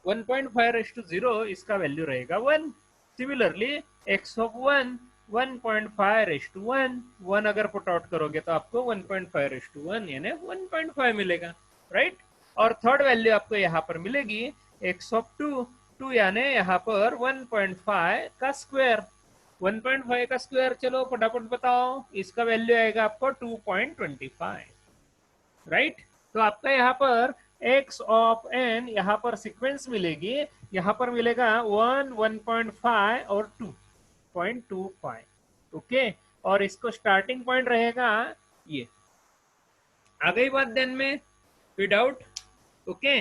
1.5 रेश टू 0 इसका वैल्यू रहेगा 1। Similarly x of 1, 1.5 raised to 1, 1 अगर पुट आउट करोगे तो आपको 1.5 रेश टू 1 यानी 1.5 मिलेगा, राइट? और थर्ड वैल्यू आपको यहाँ पर मिलेगी x of 2, 2 यानी यहाँ पर 1.5 का स्क्वायर। 1.5 का स्क्वायर, चलो फटाफट बताओ, इसका वैल्यू आएगा आपको 2.25, राइट? तो आपका यहाँ पर x ऑफ n यहाँ पर सीक्वेंस मिलेगी, यहाँ पर मिलेगा 1, 1.5 और 2.25। ओके, और इसको स्टार्टिंग पॉइंट रहेगा ये। आ गई बात ध्यान में विदाउट? ओके,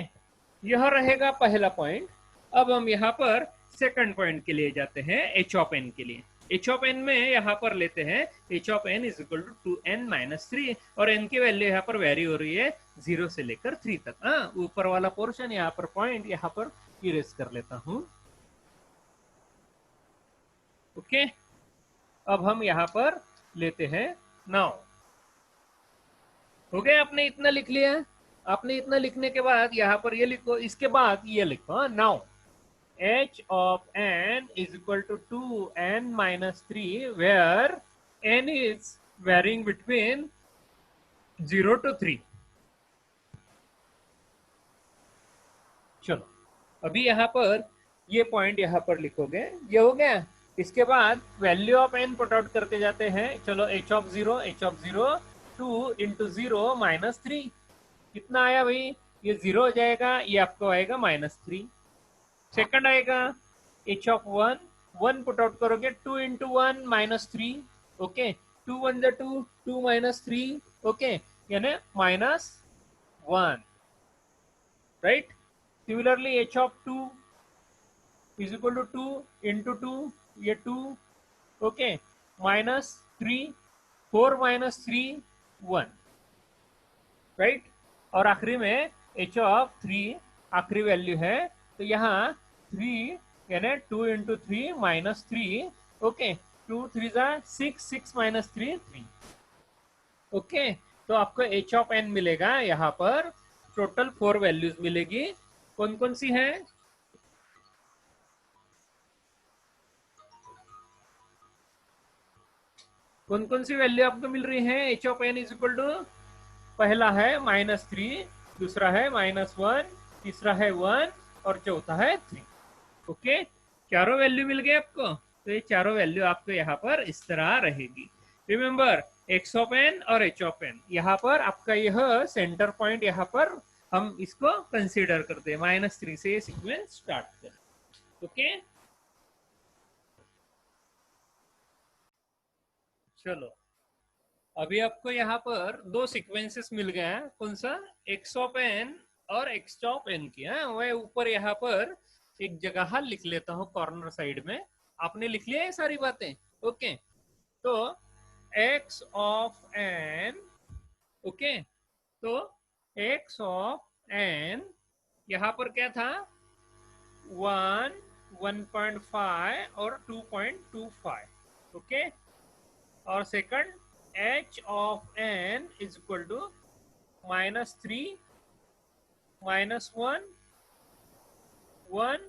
यह रहेगा पहला पॉइंट। अब हम यहाँ पर सेकंड पॉइंट के लिए जाते हैं, h ऑफ n के लिए। h ऑफ n में यहाँ पर लेते हैं h of n is equal to 2n-3, और n की वैल्यू यहाँ पर वेरी हो रही है 0 से लेकर 3 तक। हाँ, ऊपर वाला पोर्शन यहाँ पर पॉइंट यहाँ पर इरेज कर लेता हूं। ओके, अब हम यहाँ पर लेते हैं नाउ। हो गया, आपने इतना लिख लिया। आपने इतना लिखने के बाद यहाँ पर ये लिखो, इसके बाद ये लिखो now h of n is equal to 2n-3 where n is varying between 0 to 3। चलो अभी यहाँ पर ये पॉइंट यहाँ पर लिखोगे, ये हो गया। इसके बाद value of n put out करते जाते हैं। चलो h of 0 2 इंटू 0 -3, कितना आया भाई? ये 0 हो जाएगा, ये आपको आएगा -3। सेकंड आएगा h of 1, 1 पुट आउट करोगे, 2 इंटू 1 -3। ओके, 2 1 जा 2, 2 -3, ओके, यानी -1, right? Similarly h of 2 is equal to 2 into 2, ये 2, ओके, -3, 4 -3, 1, राइट? और आखिरी में h of 3 आखिरी वैल्यू है, तो यहाँ 3 यानी 2 इंटू 3 -3, ओके, 2 3 जा 6, 6 -3 3। ओके, तो आपको h ऑफ n मिलेगा, यहाँ पर टोटल 4 वैल्यूज मिलेगी। कौन कौन सी हैं? कौन कौन सी वैल्यू आपको मिल रही है? h of n is equal to, पहला है -3, दूसरा है -1, तीसरा है 1 और चौथा है 3। ओके, चारों वैल्यू मिल गए आपको। तो ये चारों वैल्यू आपको यहाँ पर इस तरह रहेगी। रिमेंबर, x ऑफ n और h ऑफ n, यहाँ पर आपका यह सेंटर पॉइंट यहाँ पर हम इसको कंसीडर करते हैं। -3 से ये सीक्वेंस स्टार्ट करें। ओके, चलो अभी आपको यहाँ पर दो सीक्वेंसेस मिल गए हैं। कौन सा? x ऑफ n और x ऑफ n की। वह ऊपर यहाँ पर एक जगह लिख लेता हूँ कॉर्नर साइड में। आपने लिख लिया ये सारी बातें? ओके, तो x ऑफ n, ओके, तो x ऑफ n यहाँ पर क्या था? 1, 1.5 और 2.25, ओके। और second h of n is equal to -3, -1, 1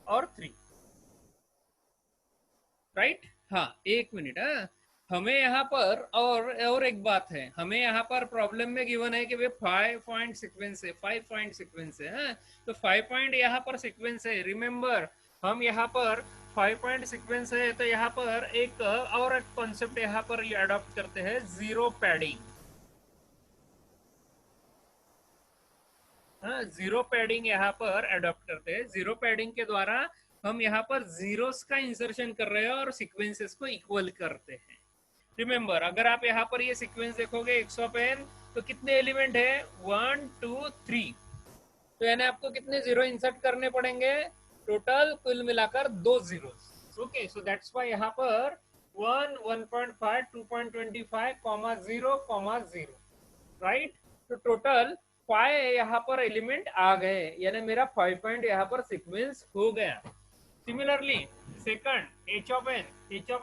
और 3, राइट। हाँ, एक मिनट। हाँ, हमें यहाँ पर और एक बात है, हमें यहाँ पर प्रॉब्लम में गिवन है कि वे 5 पॉइंट सीक्वेंस है, 5 पॉइंट सीक्वेंस है। हाँ, तो 5 पॉइंट यहाँ पर सीक्वेंस है। रिमेंबर, हम यहाँ पर 5 पॉइंट सीक्वेंस है, तो यहाँ पर एक और एक कॉन्सेप्ट यहाँ पर अडॉप्ट करते हैं, जीरो पैडिंग। हाँ, जीरो पैडिंग यहाँ पर अडॉप्ट करते हैं। जीरो पैडिंग के द्वारा हम यहाँ पर जीरोस का इंसर्शन कर रहे हैं और सीक्वेंसेस को इक्वल करते हैं। रिमेंबर, अगर आप यहाँ पर ये सीक्वेंस देखोगे एक्स ऑफ एन, तो कितने एलिमेंट है? 1 2 3। तो यानी आपको कितने जीरो इंसर्ट करने पड़ेंगे? टोटल कुल मिलाकर 2 zero. Okay, so that's why यहाँ पर 1, 1.5, 2.25, 0, 0, राइट। तो टोटल 5 यहाँ पर एलिमेंट आ गए, यानी मेरा 5 पॉइंट यहाँ पर सीक्वेंस हो गया। Similarly second h of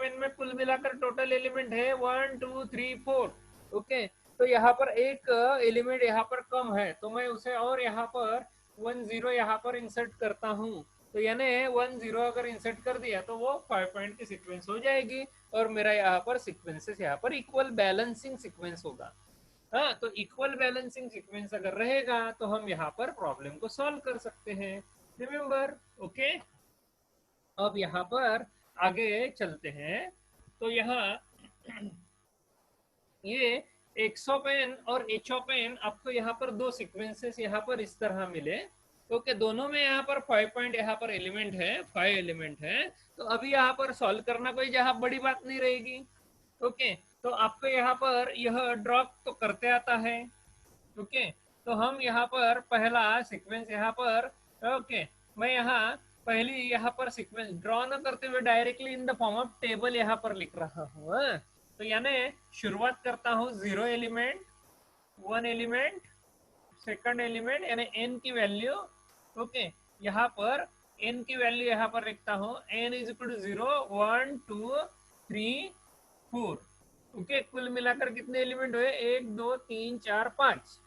n में कुल मिलाकर टोटल एलिमेंट है 1 2 3 4, ओके। तो यहाँ पर एक एलिमेंट यहाँ पर कम है, तो मैं उसे और यहाँ पर 1 0 यहाँ पर इंसर्ट करता हूँ। तो यानी 1 0 अगर इंसर्ट कर दिया तो वो 5 पॉइंट की सीक्वेंस हो जाएगी, और मेरा यहाँ पर सीक्वेंसेस यहाँ पर इक्वल बैलेंसिंग सीक्वेंस होगा। हाँ, तो इक्वल बैलेंसिंग सीक्वेंस अगर रहेगा तो हम यहाँ पर प्रॉब्लम को सॉल्व कर सकते हैं। Remember, okay. अब यहाँ पर आगे चलते हैं। तो यहाँ ये एक्स ऑफ एन और एच ऑफ एन, आपको यहाँ पर दो सीक्वेंसेस यहाँ पर इस तरह मिले। ओके, दोनों में यहाँ पर 5 पॉइंट यहाँ पर एलिमेंट है, 5 एलिमेंट है। तो अभी यहाँ पर सॉल्व करना कोई जहाँ बड़ी बात नहीं रहेगी। ओके, तो आपको यहाँ पर यह ड्रॉप तो करते आता है। ओके, तो हम यहाँ पर पहला सीक्वेंस यहाँ पर, ओके, मैं यहाँ पहली यहाँ पर सीक्वेंस ड्रॉ न करते हुए directly in the form of table यहाँ पर लिख रहा हूँ। तो यानी शुरुआत करता हूँ 0 एलिमेंट, 1 एलिमेंट, सेकंड एलिमेंट, यानी n की वैल्यू। ओके, यहाँ पर n की वैल्यू यहाँ पर लिखता हूँ, n is equal to 0 1 2 3 4। Okay, कुल मिलाकर कितने एलिमेंट हुए? 1 2 3 4 5।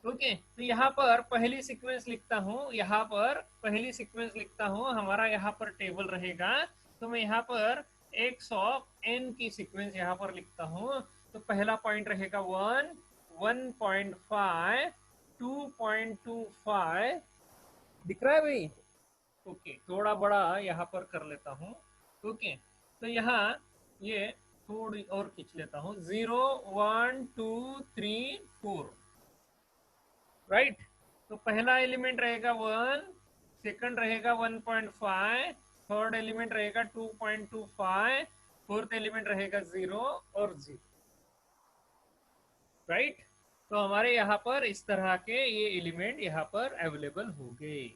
ओके, तो यहाँ पर पहली सीक्वेंस लिखता हूँ, यहाँ पर पहली सीक्वेंस लिखता हूँ, हमारा यहाँ पर टेबल रहेगा। तो मैं यहाँ पर एक्स ऑफ एन की सीक्वेंस यहाँ पर लिखता हूँ। तो पहला पॉइंट रहेगा 1, 1.5, 2.25, दिख रहा है भाई? ओके, थोड़ा बड़ा यहाँ पर कर लेता हूँ। ओके, तो यहाँ ये थोड़ी और खींच लेता हूँ, 0 1 2 3 4, राइट। तो पहला एलिमेंट रहेगा 1, सेकंड रहेगा 1.5, थर्ड एलिमेंट रहेगा 2.25, फोर्थ एलिमेंट रहेगा 0 और 0, राइट। तो हमारे यहाँ पर इस तरह के ये एलिमेंट यहाँ पर अवेलेबल हो गए।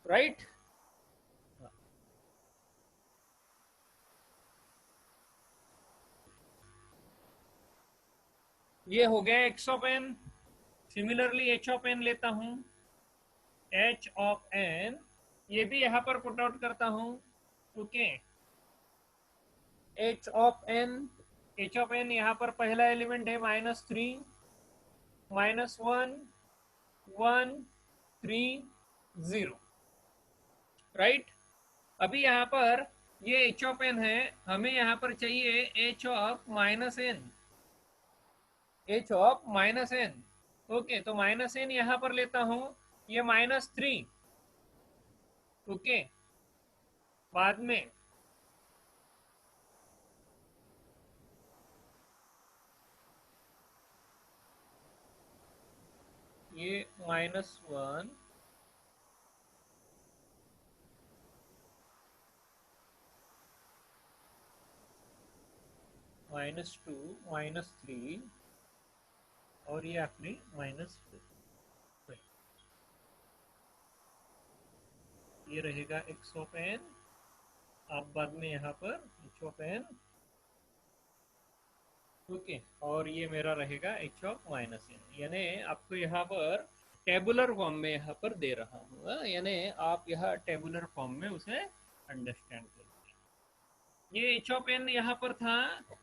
राइट, ये हो गया x of n. Similarly h of n लेता हूं, एच ऑफ एन, ये भी यहां पर पुट आउट करता हूं। Okay, h of n, h of n यहां पर पहला एलिमेंट है -3, -1, 1 3 0, राइट। अभी यहाँ पर ये एच ऑफ एन है, हमें यहाँ पर चाहिए H of -n, H of -n। Okay, तो -n यहाँ पर लेता हूँ, ये -3। ओके, बाद में ये -1, -2, -3, और ये आखिरी -4। ये रहेगा एक्स ऑफ एन। आप बाद में यहाँ पर एच ऑफ एन, ओके, और ये मेरा रहेगा एच ऑफ माइनस एन, यानी आपको यहाँ पर टेबुलर फॉर्म में यहाँ पर दे रहा हूँ, यानी आप यह टेबुलर फॉर्म में उसे अंडरस्टैंड करें। ये एच ऑफ एन यहाँ पर था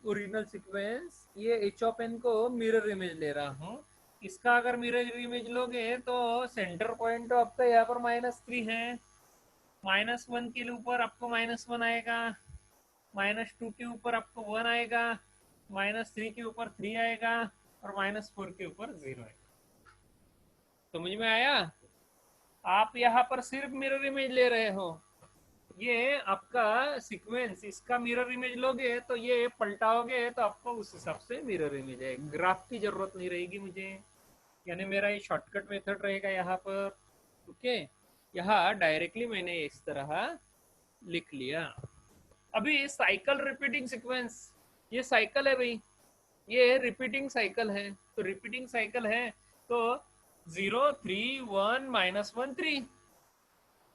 ओरिजिनल सीक्वेंस, ये एच ऑफ एन को मिरर इमेज ले रहा हूँ। इसका अगर मिरर इमेज लोगे तो सेंटर पॉइंट तो आपका यहाँ पर -3 है, -1 के ऊपर आपको -1 आएगा, -2 के ऊपर आपको 1 आएगा, -3 के ऊपर 3 आएगा, और -4 के ऊपर 0 आएगा। समझ में आया? आप यहाँ पर सिर्फ मिरर इमेज ले रहे हो, ये आपका सीक्वेंस, इसका मिरर इमेज लोगे तो ये पलटाओगे तो आपको उस हिसाब से मिरर इमेज है, ग्राफ की जरूरत नहीं रहेगी मुझे, यानी मेरा ये शॉर्टकट मेथड रहेगा यहाँ पर। ओके, यहाँ डायरेक्टली मैंने इस तरह लिख लिया। अभी साइकिल रिपीटिंग सीक्वेंस, ये साइकिल है भाई, ये रिपीटिंग साइकिल है, तो रिपीटिंग साइकिल है तो 0 3 1 -1 3,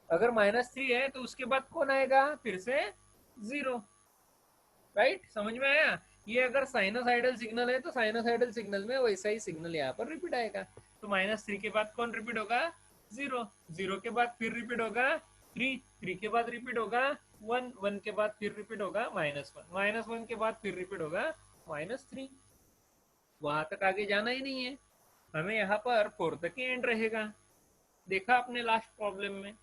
अगर -3 है तो उसके बाद कौन आएगा, फिर से 0, राइट? समझ में आया? ये अगर साइनोसाइडल सिग्नल है तो साइनोसाइडल सिग्नल में वैसा ही सिग्नल यहाँ पर रिपीट आएगा, तो -3 के बाद कौन रिपीट होगा, 0, 0 के बाद फिर रिपीट होगा 3, 3 के बाद रिपीट होगा 1, 1 के बाद फिर रिपीट होगा -1, -1 के बाद फिर रिपीट होगा -3। वहां तक आगे जाना ही नहीं है, हमें यहाँ पर 4 तक ही एंड रहेगा। देखा आपने लास्ट प्रॉब्लम में,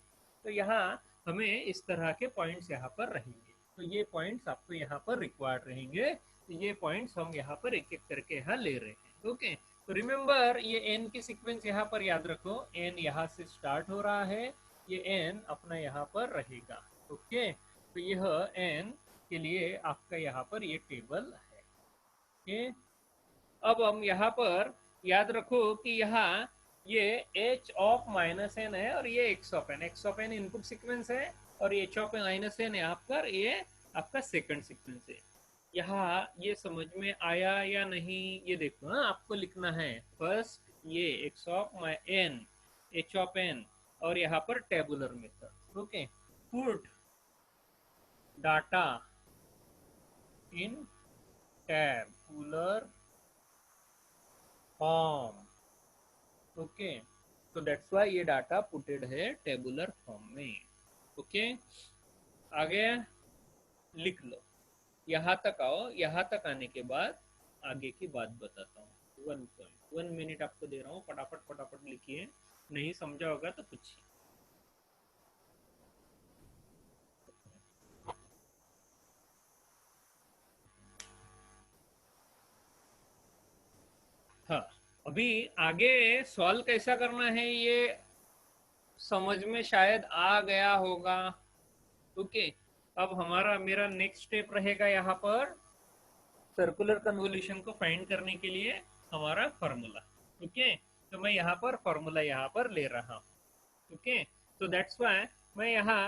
तो यहाँ हमें इस तरह के पॉइंट्स यहाँ पर रहेंगे, तो ये पॉइंट्स आपको यहाँ पर रिक्वायर्ड रहेंगे, तो ये पॉइंट्स हम यहाँ पर एक एक करके यहाँ ले रहे हैं। ओके, तो रिमेंबर ये एन की सीक्वेंस यहाँ पर याद रखो, एन यहाँ से स्टार्ट हो रहा है, ये एन अपना यहाँ पर रहेगा। ओके, तो यह एन के लिए आपका यहाँ पर ये टेबल है। ओके, अब हम यहाँ पर याद रखो कि यहाँ ये h ऑफ -n है और ये x of n input sequence है, और h ऑफ -n यहाँ पर ये आपका सेकंड सीक्वेंस है। यहाँ ये समझ में आया या नहीं, ये देखो, हाँ आपको लिखना है फर्स्ट ये x of n, h of n, और यहाँ पर tabular method. Okay, put data in tabular form. Okay, तो दैट्स वाई ये डाटा पुटेड है टेबुलर फॉर्म में। ओके, आगे लिख लो, यहाँ तक आओ, यहाँ तक आने के बाद आगे की बात बताता हूँ। 1 मिनट आपको दे रहा हूँ, फटाफट फटाफट लिखिए, नहीं समझा होगा तो पूछिए। हाँ, अभी आगे सॉल्व कैसा करना है ये समझ में शायद आ गया होगा। ओके, अब हमारा मेरा नेक्स्ट स्टेप रहेगा यहाँ पर सर्कुलर कन्वोल्यूशन को फाइंड करने के लिए हमारा फॉर्मूला। ओके, तो मैं यहाँ पर फॉर्मूला यहाँ पर ले रहा हूँ। ओके, तो दैट्स वाई मैं यहाँ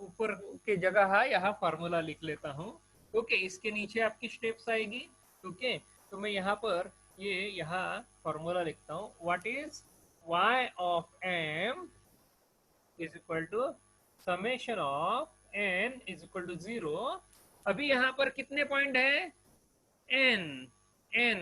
ऊपर के जगह यहाँ फॉर्मूला लिख लेता हूँ। ओके, इसके नीचे आपकी स्टेप्स आएगी। ओके, तो मैं यहाँ पर ये यहाँ फॉर्मूला लिखता हूँ, what is y of m is equal to summation of n is equal to 0। अभी यहाँ पर कितने पॉइंट है, n।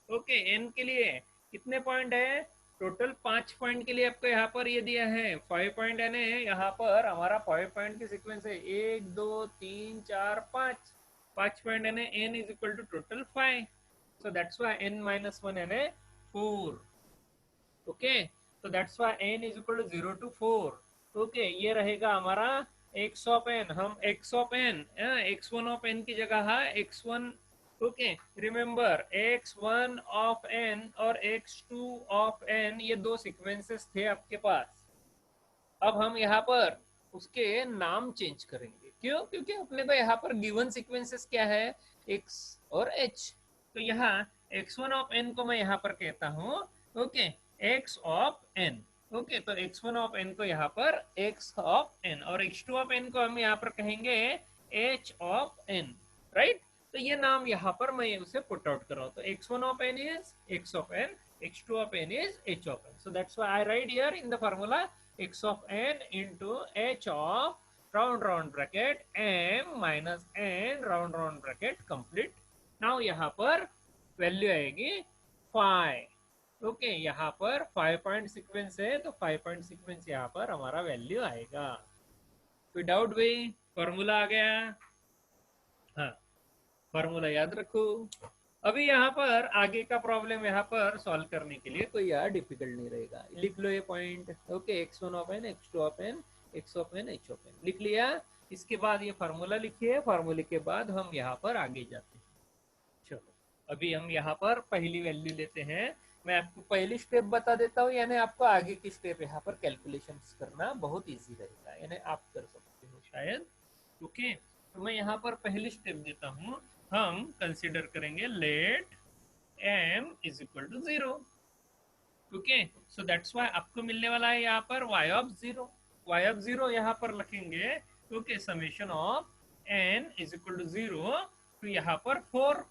ओके, n के लिए कितने पॉइंट है, टोटल 5 पॉइंट के लिए आपको यहाँ पर ये दिया है 5 पॉइंट है, यहाँ पर हमारा 5 पॉइंट की सीक्वेंस है, 1 2 3 4 5 पॉइंट है, n is equal to total 5, so that's why n minus 1 है 4। ओके, तो that's why n is equal to 0 to 4। Okay, ये रहेगा हमारा x ऑफ n, हम x of n, x1 of n की जगह है x1। Okay, remember x1 of n और x2 ऑफ n ये दो सीक्वेंसेस थे आपके पास। अब हम यहाँ पर उसके नाम चेंज करेंगे, क्यों? क्योंकि अपने को यहाँ पर गिवन सीक्वेंसेस क्या है, x और h। तो यहाँ x1 ऑफ n को मैं यहाँ पर कहता हूँ okay x of n। Okay, तो x1 ऑफ n को यहाँ पर x ऑफ n, और x2 ऑफ n को हम यहाँ पर कहेंगे h ऑफ n, राइट? तो ये नाम यहाँ पर मैं उसे पुट आउट कर रहा हूँ, तो x1 of n is x of n, x2 of n is h of n. So that's why I write here in the formula x of n into h of round bracket m minus n round bracket complete. Now यहाँ पर value आएगी 5। Okay, यहाँ पर 5 point sequence है तो 5 point sequence यहाँ पर हमारा वैल्यू आएगा। कोई डाउट भाई? फॉर्मूला आ गया? हाँ, फॉर्मूला याद रखो। अभी यहाँ पर आगे का प्रॉब्लम यहाँ पर सॉल्व करने के लिए कोई यार डिफिकल्ट नहीं रहेगा। लिख लो ये point. Okay, x1 of n, x2 of n, x of n, h of n लिख लिया। इसके बाद ये फार्मूला लिखिए, फार्मूले के बाद हम यहाँ पर आगे जाते हैं। चलो, अभी हम यहाँ पर पहली वैल्यू लेते हैं। मैं आपको पहली स्टेप बता देता हूँ, यानी आपको आगे की स्टेप यहाँ पर कैलकुलेशन करना बहुत ईजी रहेगा, यानी आप कर सकते हो शायद। ओके, तो मैं यहाँ पर पहली स्टेप देता हूँ। हम कंसिडर करेंगे let m is equal to 0। Okay, so that's why आपको मिलने वाला है यहाँ पर y ऑफ 0। y ऑफ 0 यहाँ पर लिखेंगे। Okay, summation of n is equal to 0 तो यहाँ पर 4,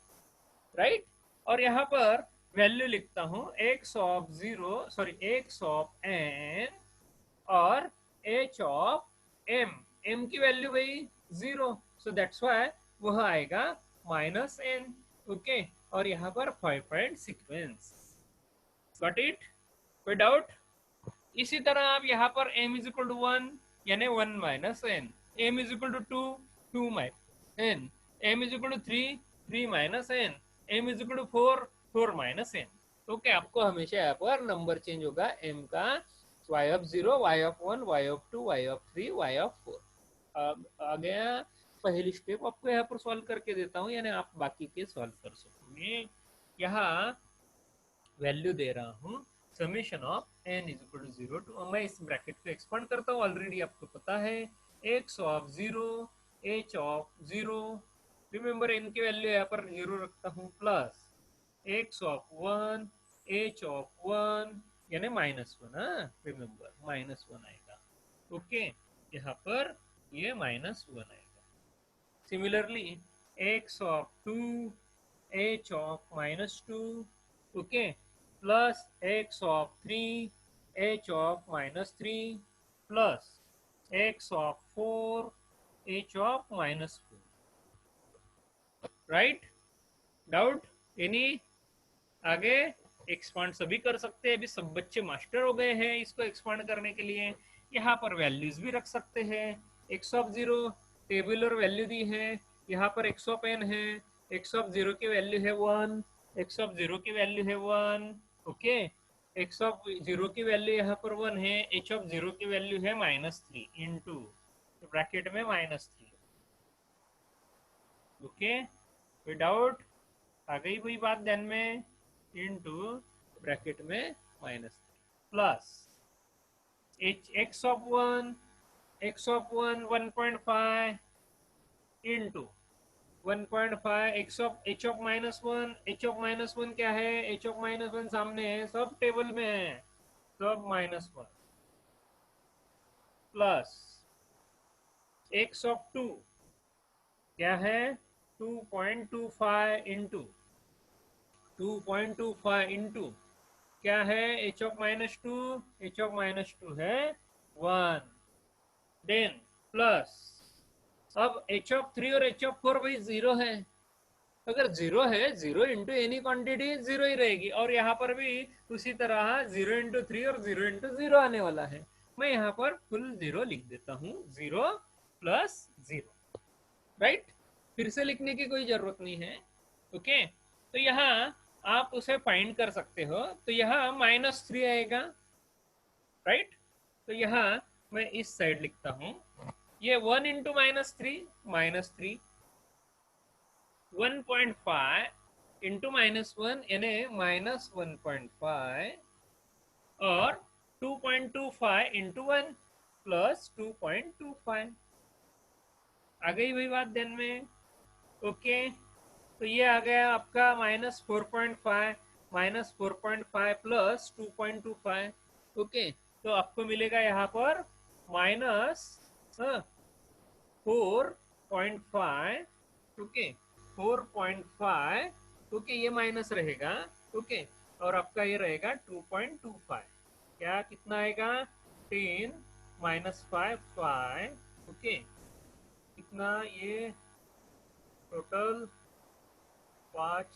राइट। और यहाँ पर वैल्यू लिखता हूँ x of 0, sorry x of n और h ऑफ m। m की वैल्यू भाई 0, सो दैट्स वाई वह आएगा -n। ओके, और यहाँ पर 5 पॉइंट सीक्वेंस। Got it? कोई डाउट? इसी तरह आप यहाँ पर m इज इक्वल टू 1 यानी 1 minus n, m is equal to 2, 2 minus n, m is equal to 3, 3 minus n, m is equal to 4, 4 minus n। Okay, आपको हमेशा यहाँ पर नंबर चेंज होगा m का, y of 0, y of 1, y of 2, y of 3, y of 4। अब आ गया पहली step. आपको यहाँ पर सॉल्व करके देता हूँ, यानी आप बाकी के सॉल्व कर सकोगे। यहाँ वैल्यू दे रहा हूँ summation of n is equal to 0 to, मैं इस ब्रैकेट को एक्सपांड करता हूँ, ऑलरेडी आपको पता है, x of 0, h of 0, remember n की वैल्यू यहाँ पर 0 रखता हूँ, plus x of 1, h of 1 यानी -1, रिमेंबर -1 आएगा। ओके, यहाँ पर ये -1 आएगा। Similarly x of 2, h of -2, okay, plus x of 3, h of -3, plus x of 4, h of -4, right. Doubt any? आगे एक्सपांड सभी कर सकते हैं, अभी सब बच्चे मास्टर हो गए हैं इसको एक्सपांड करने के लिए। यहाँ पर वैल्यूज भी रख सकते हैं। x ऑफ 0 टेबुलर वैल्यू दी है, यहाँ पर x ऑफ n है, x ऑफ 0 की वैल्यू है 1, x ऑफ 0 की वैल्यू है 1। ओके, x ऑफ 0 की वैल्यू यहाँ पर 1 है, h ऑफ 0 की वैल्यू है -3 इंटू ब्रैकेट में -3। ओके, कोई डाउट? आ गई कोई बात ध्यान में? इंटू ब्रैकेट में -3 plus x of 1, x of 1 1.5 into 1.5 x of h of -1, h of -1 क्या है? h ऑफ -1 सामने है, सब टेबल में है, सब -1 प्लस x ऑफ 2 क्या है? 2.25 इंटू 2.25 इंटू क्या है? h ऑफ -2, h ऑफ -2 है 1, देन प्लस अब h ऑफ 3 और h ऑफ 4 भाई 0 है। अगर 0 है, 0 इंटू एनी क्वांटिटी 0 ही रहेगी, और यहाँ पर भी उसी तरह 0 इंटू 3 और 0 इंटू 0 आने वाला है। मैं यहाँ पर फुल 0 लिख देता हूँ, 0 प्लस 0, राइट। फिर से लिखने की कोई जरूरत नहीं है। ओके, तो यहाँ आप उसे फाइंड कर सकते हो, तो यहाँ -3 आएगा, राइट। तो यहाँ मैं इस साइड लिखता हूँ, ये 1 इंटू -3, -3, 1.5 इंटू -1 यानी -1.5 और 2.25 इंटू 1 प्लस 2.25। आ गई वही बात ध्यान में? ओके, तो ये आ गया आपका -4.5, -4.5 प्लस 2.25। ओके, तो आपको मिलेगा यहाँ पर -4.5। ओके, 4.5, ओके, ये माइनस रहेगा। ओके, और आपका ये रहेगा 2.25, क्या कितना आएगा? 10 -5 5। ओके, कितना ये टोटल? 5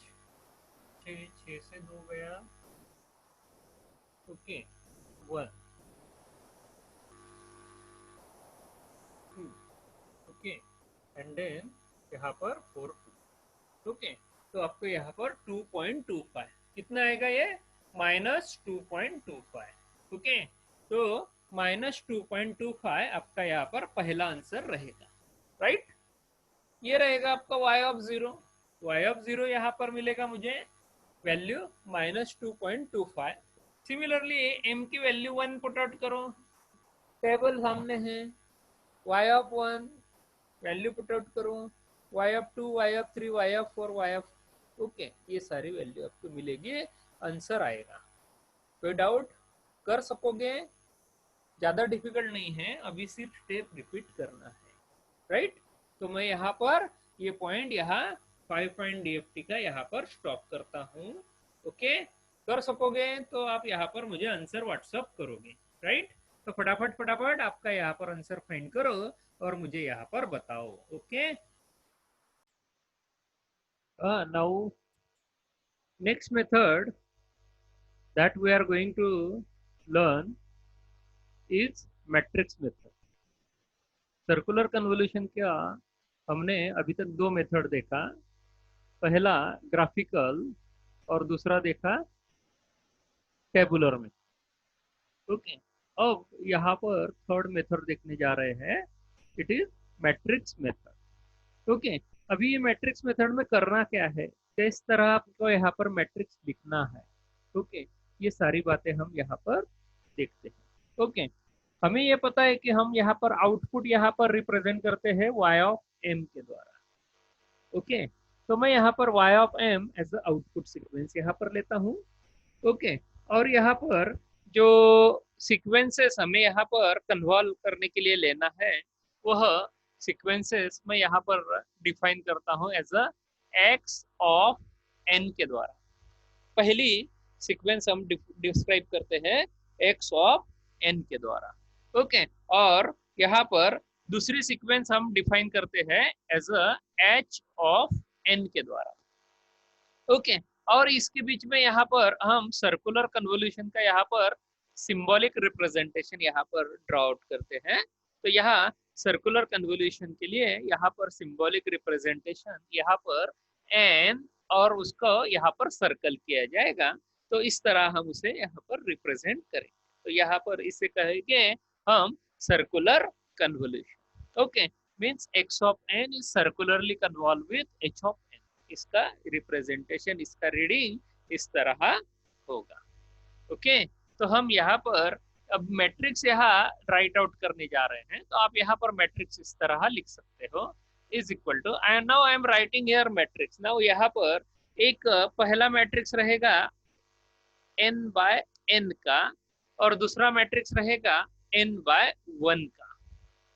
6, 6 से 2 गया, ओके 1, 2, ओके एंड देन यहाँ पर 4, 2, ओके। तो आपको यहाँ पर 2.25 कितना आएगा ये, -2.25, ओके। तो -2.25 आपका यहाँ पर पहला आंसर रहेगा, राइट। ये रहेगा आपका y ऑफ 0, y ऑफ 0 यहाँ पर मिलेगा मुझे वैल्यू -2.25। सिमिलरली m की वैल्यू 1 पुट आउट करो, टेबल सामने है, y of 1 value put out करो, y of 2, y of 3, y of 4, y of, okay ये सारी वैल्यू आपको मिलेगी, आंसर आएगा। कोई डाउट, कर सकोगे, ज्यादा डिफिकल्ट नहीं है, अभी सिर्फ स्टेप रिपीट करना है, राइट। तो मैं यहाँ पर ये पॉइंट यहाँ 5 पॉइंट DFT का यहाँ पर स्टॉप करता हूँ, ओके। कर सकोगे तो आप यहाँ पर मुझे आंसर व्हाट्सअप करोगे, राइट। तो फटाफट फटाफट आपका यहाँ पर आंसर फाइंड करो और मुझे यहाँ पर बताओ, okay. Now next method that we are going to learn is matrix method. Circular convolution का हमने अभी तक दो मेथड देखा, पहला ग्राफिकल और दूसरा देखा टेबुलर में, ओके। अब यहाँ पर थर्ड मेथड देखने जा रहे हैं, it is matrix method, okay. अभी ये मैट्रिक्स मेथड में करना क्या है, किस तरह आपको यहाँ पर मैट्रिक्स लिखना है, ओके। ये सारी बातें हम यहाँ पर देखते हैं, ओके। हमें ये पता है कि हम यहाँ पर आउटपुट यहाँ पर रिप्रेजेंट करते हैं y ऑफ m के द्वारा, ओके। तो मैं यहाँ पर y of m as a output sequence यहाँ पर लेता हूँ, ओके। और यहाँ पर जो सीक्वेंसेस हमें यहाँ पर कन्वॉल्व करने के लिए लेना है, वह सीक्वेंसेस मैं यहाँ पर डिफाइन करता हूँ as a x of n के द्वारा। पहली सीक्वेंस हम डिस्क्राइब करते हैं x ऑफ n के द्वारा, ओके। और यहाँ पर दूसरी सीक्वेंस हम डिफाइन करते हैं as a h of n के द्वारा, ओके। और इसके बीच में यहाँ पर हम सर्कुलर कन्वोल्यूशन का यहाँ पर सिंबॉलिक रिप्रेजेंटेशन यहाँ पर ड्रॉ आउट करते हैं। तो यहाँ सर्कुलर कन्वोल्यूशन के लिए यहाँ पर सिंबॉलिक रिप्रेजेंटेशन यहाँ पर n और उसको यहाँ पर सर्कल किया जाएगा, तो इस तरह हम उसे यहाँ पर रिप्रेजेंट करेंगे। तो यहाँ पर इसे कहेंगे हम circular convolution, okay. Means x of n is circularly convolve with h of n, इसका रिप्रेजेंटेशन, इसका रीडिंग इस तरह होगा, ओके। तो हम यहाँ पर अब मैट्रिक्स यहाँ राइट आउट करने जा रहे हैं, तो आप यहाँ पर मैट्रिक्स इस तरह लिख सकते हो, is equal to, and now I am writing here matrix. Now यहाँ पर एक पहला मैट्रिक्स रहेगा n बाय n का और दूसरा मैट्रिक्स रहेगा n बाय 1 का,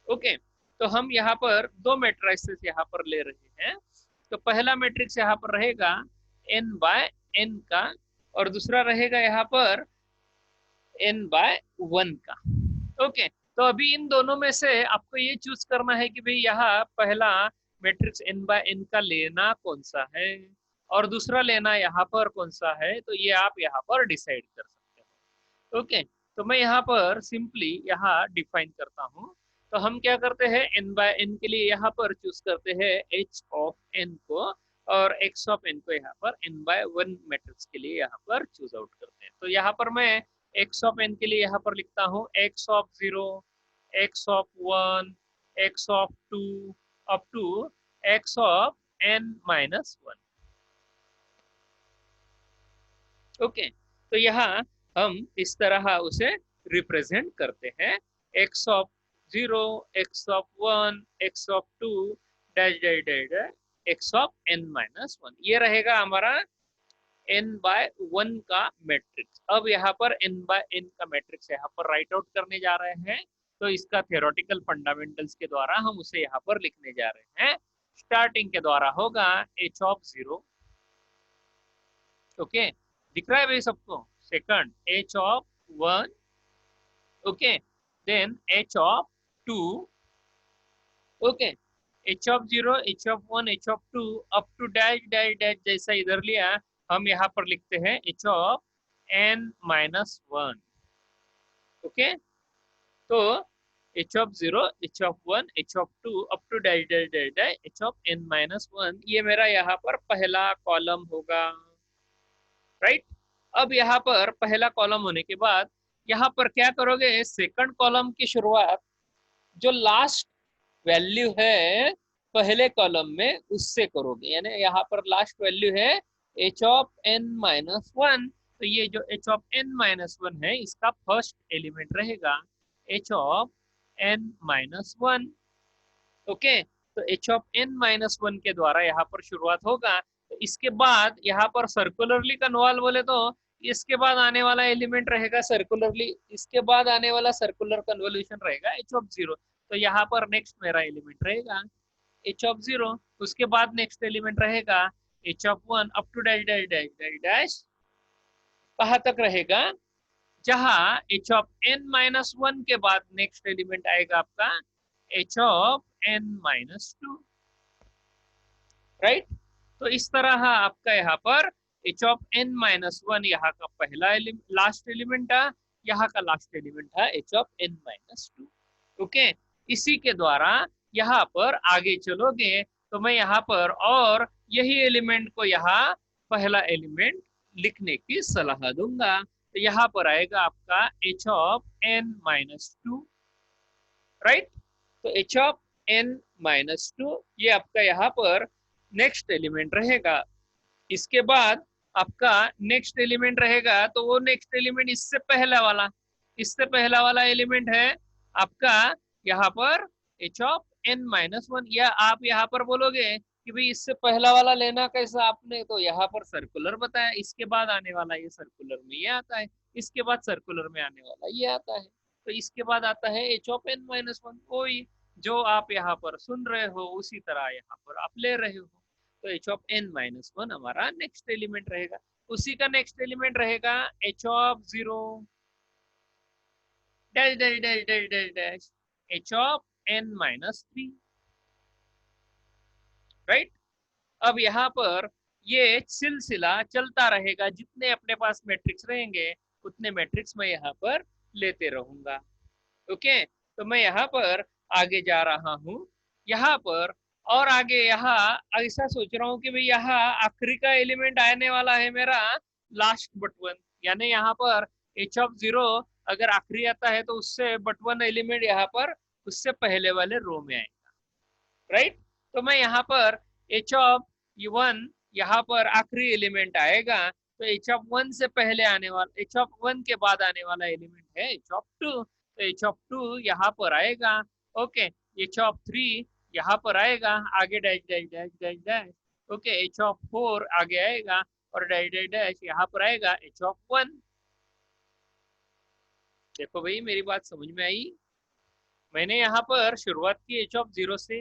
ओके। तो हम यहाँ पर दो मैट्रिक्सेस यहाँ पर ले रहे हैं। तो पहला मैट्रिक्स यहाँ पर रहेगा n बाय n का और दूसरा रहेगा यहाँ पर n बाय 1 का, ओके। तो अभी इन दोनों में से आपको ये चूज करना है कि भाई यहाँ पहला मैट्रिक्स n बाय n का लेना कौन सा है और दूसरा लेना यहाँ पर कौन सा है, तो ये आप यहाँ पर डिसाइड कर सकते हो, ओके। तो मैं यहाँ पर सिंपली यहाँ डिफाइन करता हूँ। तो हम क्या करते हैं, n बाय n के लिए यहाँ पर चूज करते हैं h ऑफ n को और x ऑफ n को यहाँ पर n बाय 1 मैट्रिक्स के लिए यहाँ पर चूज आउट करते हैं। तो यहाँ पर मैं x ऑफ n के लिए यहाँ पर लिखता हूँ x of 0, x of 1, x of 2 up to x of n minus 1, okay. तो यहाँ हम इस तरह उसे रिप्रेजेंट करते हैं, x of 0, x of 1, x of 2 dash dash dash x of n minus 1, ये रहेगा हमारा n बाय 1 का मैट्रिक्स। अब यहाँ पर n बाय n का मैट्रिक्स यहाँ पर राइट आउट करने जा रहे हैं, तो इसका थियोरेटिकल फंडामेंटल्स के द्वारा हम उसे यहाँ पर लिखने जा रहे हैं। स्टार्टिंग के द्वारा होगा h ऑफ 0, ओके, दिख रहा है भाई सबको। Second h of 1, okay, then h of 2, okay, h of 0, h of 1, h of 2 up to dash dash dash, जैसा इधर लिया हम यहाँ पर लिखते हैं एच ऑफ n-1। ओके, तो h of 0, h of 1, h of 2 up to dash dash dash dash h of n-1, ये मेरा यहाँ पर पहला कॉलम होगा, राइट। अब यहाँ पर पहला कॉलम होने के बाद यहाँ पर क्या करोगे, सेकंड कॉलम की शुरुआत जो लास्ट वैल्यू है पहले कॉलम में उससे करोगे, यानी यहाँ पर लास्ट वैल्यू है एच ऑफ n-1, तो ये जो एच ऑफ n-1 है इसका फर्स्ट एलिमेंट रहेगा एच ऑफ n-1। ओके, तो एच ऑफ n-1 के द्वारा यहाँ पर शुरुआत होगा। तो इसके बाद यहाँ पर सर्कुलरली कन्वॉल्व बोले तो इसके बाद आने वाला एलिमेंट रहेगा सर्कुलरली, इसके बाद आने वाला सर्कुलर कन्वोल्यूशन रहेगा एच ऑफ 0। तो यहाँ पर नेक्स्ट मेरा एलिमेंट रहेगा एच ऑफ 0, उसके बाद नेक्स्ट एलिमेंट रहेगा h of 1 up to dash dash dash dash dash, कहाँ तक रहेगा, जहां एच ऑफ n-1 के बाद नेक्स्ट एलिमेंट आएगा आपका एच ऑफ n-2, राइट। तो इस तरह आपका यहाँ पर एच ऑफ n-1 यहाँ का पहला लास्ट एलिमेंट था, यहाँ का लास्ट एलिमेंट था एच ऑफ n-2। ओके, इसी के द्वारा यहाँ पर आगे चलोगे तो मैं यहाँ पर और यही एलिमेंट को यहाँ पहला एलिमेंट लिखने की सलाह दूंगा। तो यहाँ पर आएगा आपका एच ऑफ n-2, राइट। तो एच ऑफ n-2 ये आपका यहाँ पर नेक्स्ट एलिमेंट रहेगा। इसके बाद आपका नेक्स्ट एलिमेंट रहेगा, तो वो नेक्स्ट एलिमेंट इससे पहला वाला एलिमेंट है आपका यहाँ पर एच ऑफ n-1, या आप यहाँ पर बोलोगे कि भाई इससे पहला वाला लेना कैसा आपने, तो यहाँ पर सर्कुलर बताया, इसके बाद आने वाला ये सर्कुलर में ये आता है, इसके बाद सर्कुलर में आने वाला ये आता है, तो इसके बाद आता है एच ऑफ n-1। कोई जो आप यहाँ पर सुन रहे हो उसी तरह यहाँ पर आप ले रहे हो। तो एच ऑफ n-1 हमारा नेक्स्ट एलिमेंट रहेगा। उसी का नेक्स्ट एलिमेंट रहेगा h of 0 dash dash dash dash dash dash h of n-3, right. अब यहाँ पर ये सिलसिला चलता रहेगा, जितने अपने पास मैट्रिक्स रहेंगे उतने मैट्रिक्स मैं यहाँ पर लेते रहूंगा। ओके, तो मैं यहाँ पर आगे जा रहा हूँ, यहाँ पर और आगे यहाँ ऐसा सोच रहा हूँ कि भाई यहाँ आखिरी का एलिमेंट आने वाला है मेरा लास्ट बट 1, यानी यहाँ पर एच ऑफ 0 अगर आखिरी आता है तो उससे बट 1 एलिमेंट यहाँ पर उससे पहले वाले रो में आएगा, राइट। तो मैं यहाँ पर एच ऑफ 1 यहाँ पर आखिरी एलिमेंट आएगा, तो एच ऑफ 1 से पहले आने वाला, एच ऑफ 1 के बाद आने वाला एलिमेंट है एच ऑफ 2, तो एच ऑफ 2 यहाँ पर आएगा। ओके, एच ऑफ 3 यहाँ पर आएगा, आगे dash dash dash dash dash. Okay, h of 4 आगे आएगा और डैश डैश डैश यहाँ पर आएगा एच ऑफ 1। देखो भाई मेरी बात समझ में आई, मैंने यहाँ पर शुरुआत की एच ऑफ 0 से,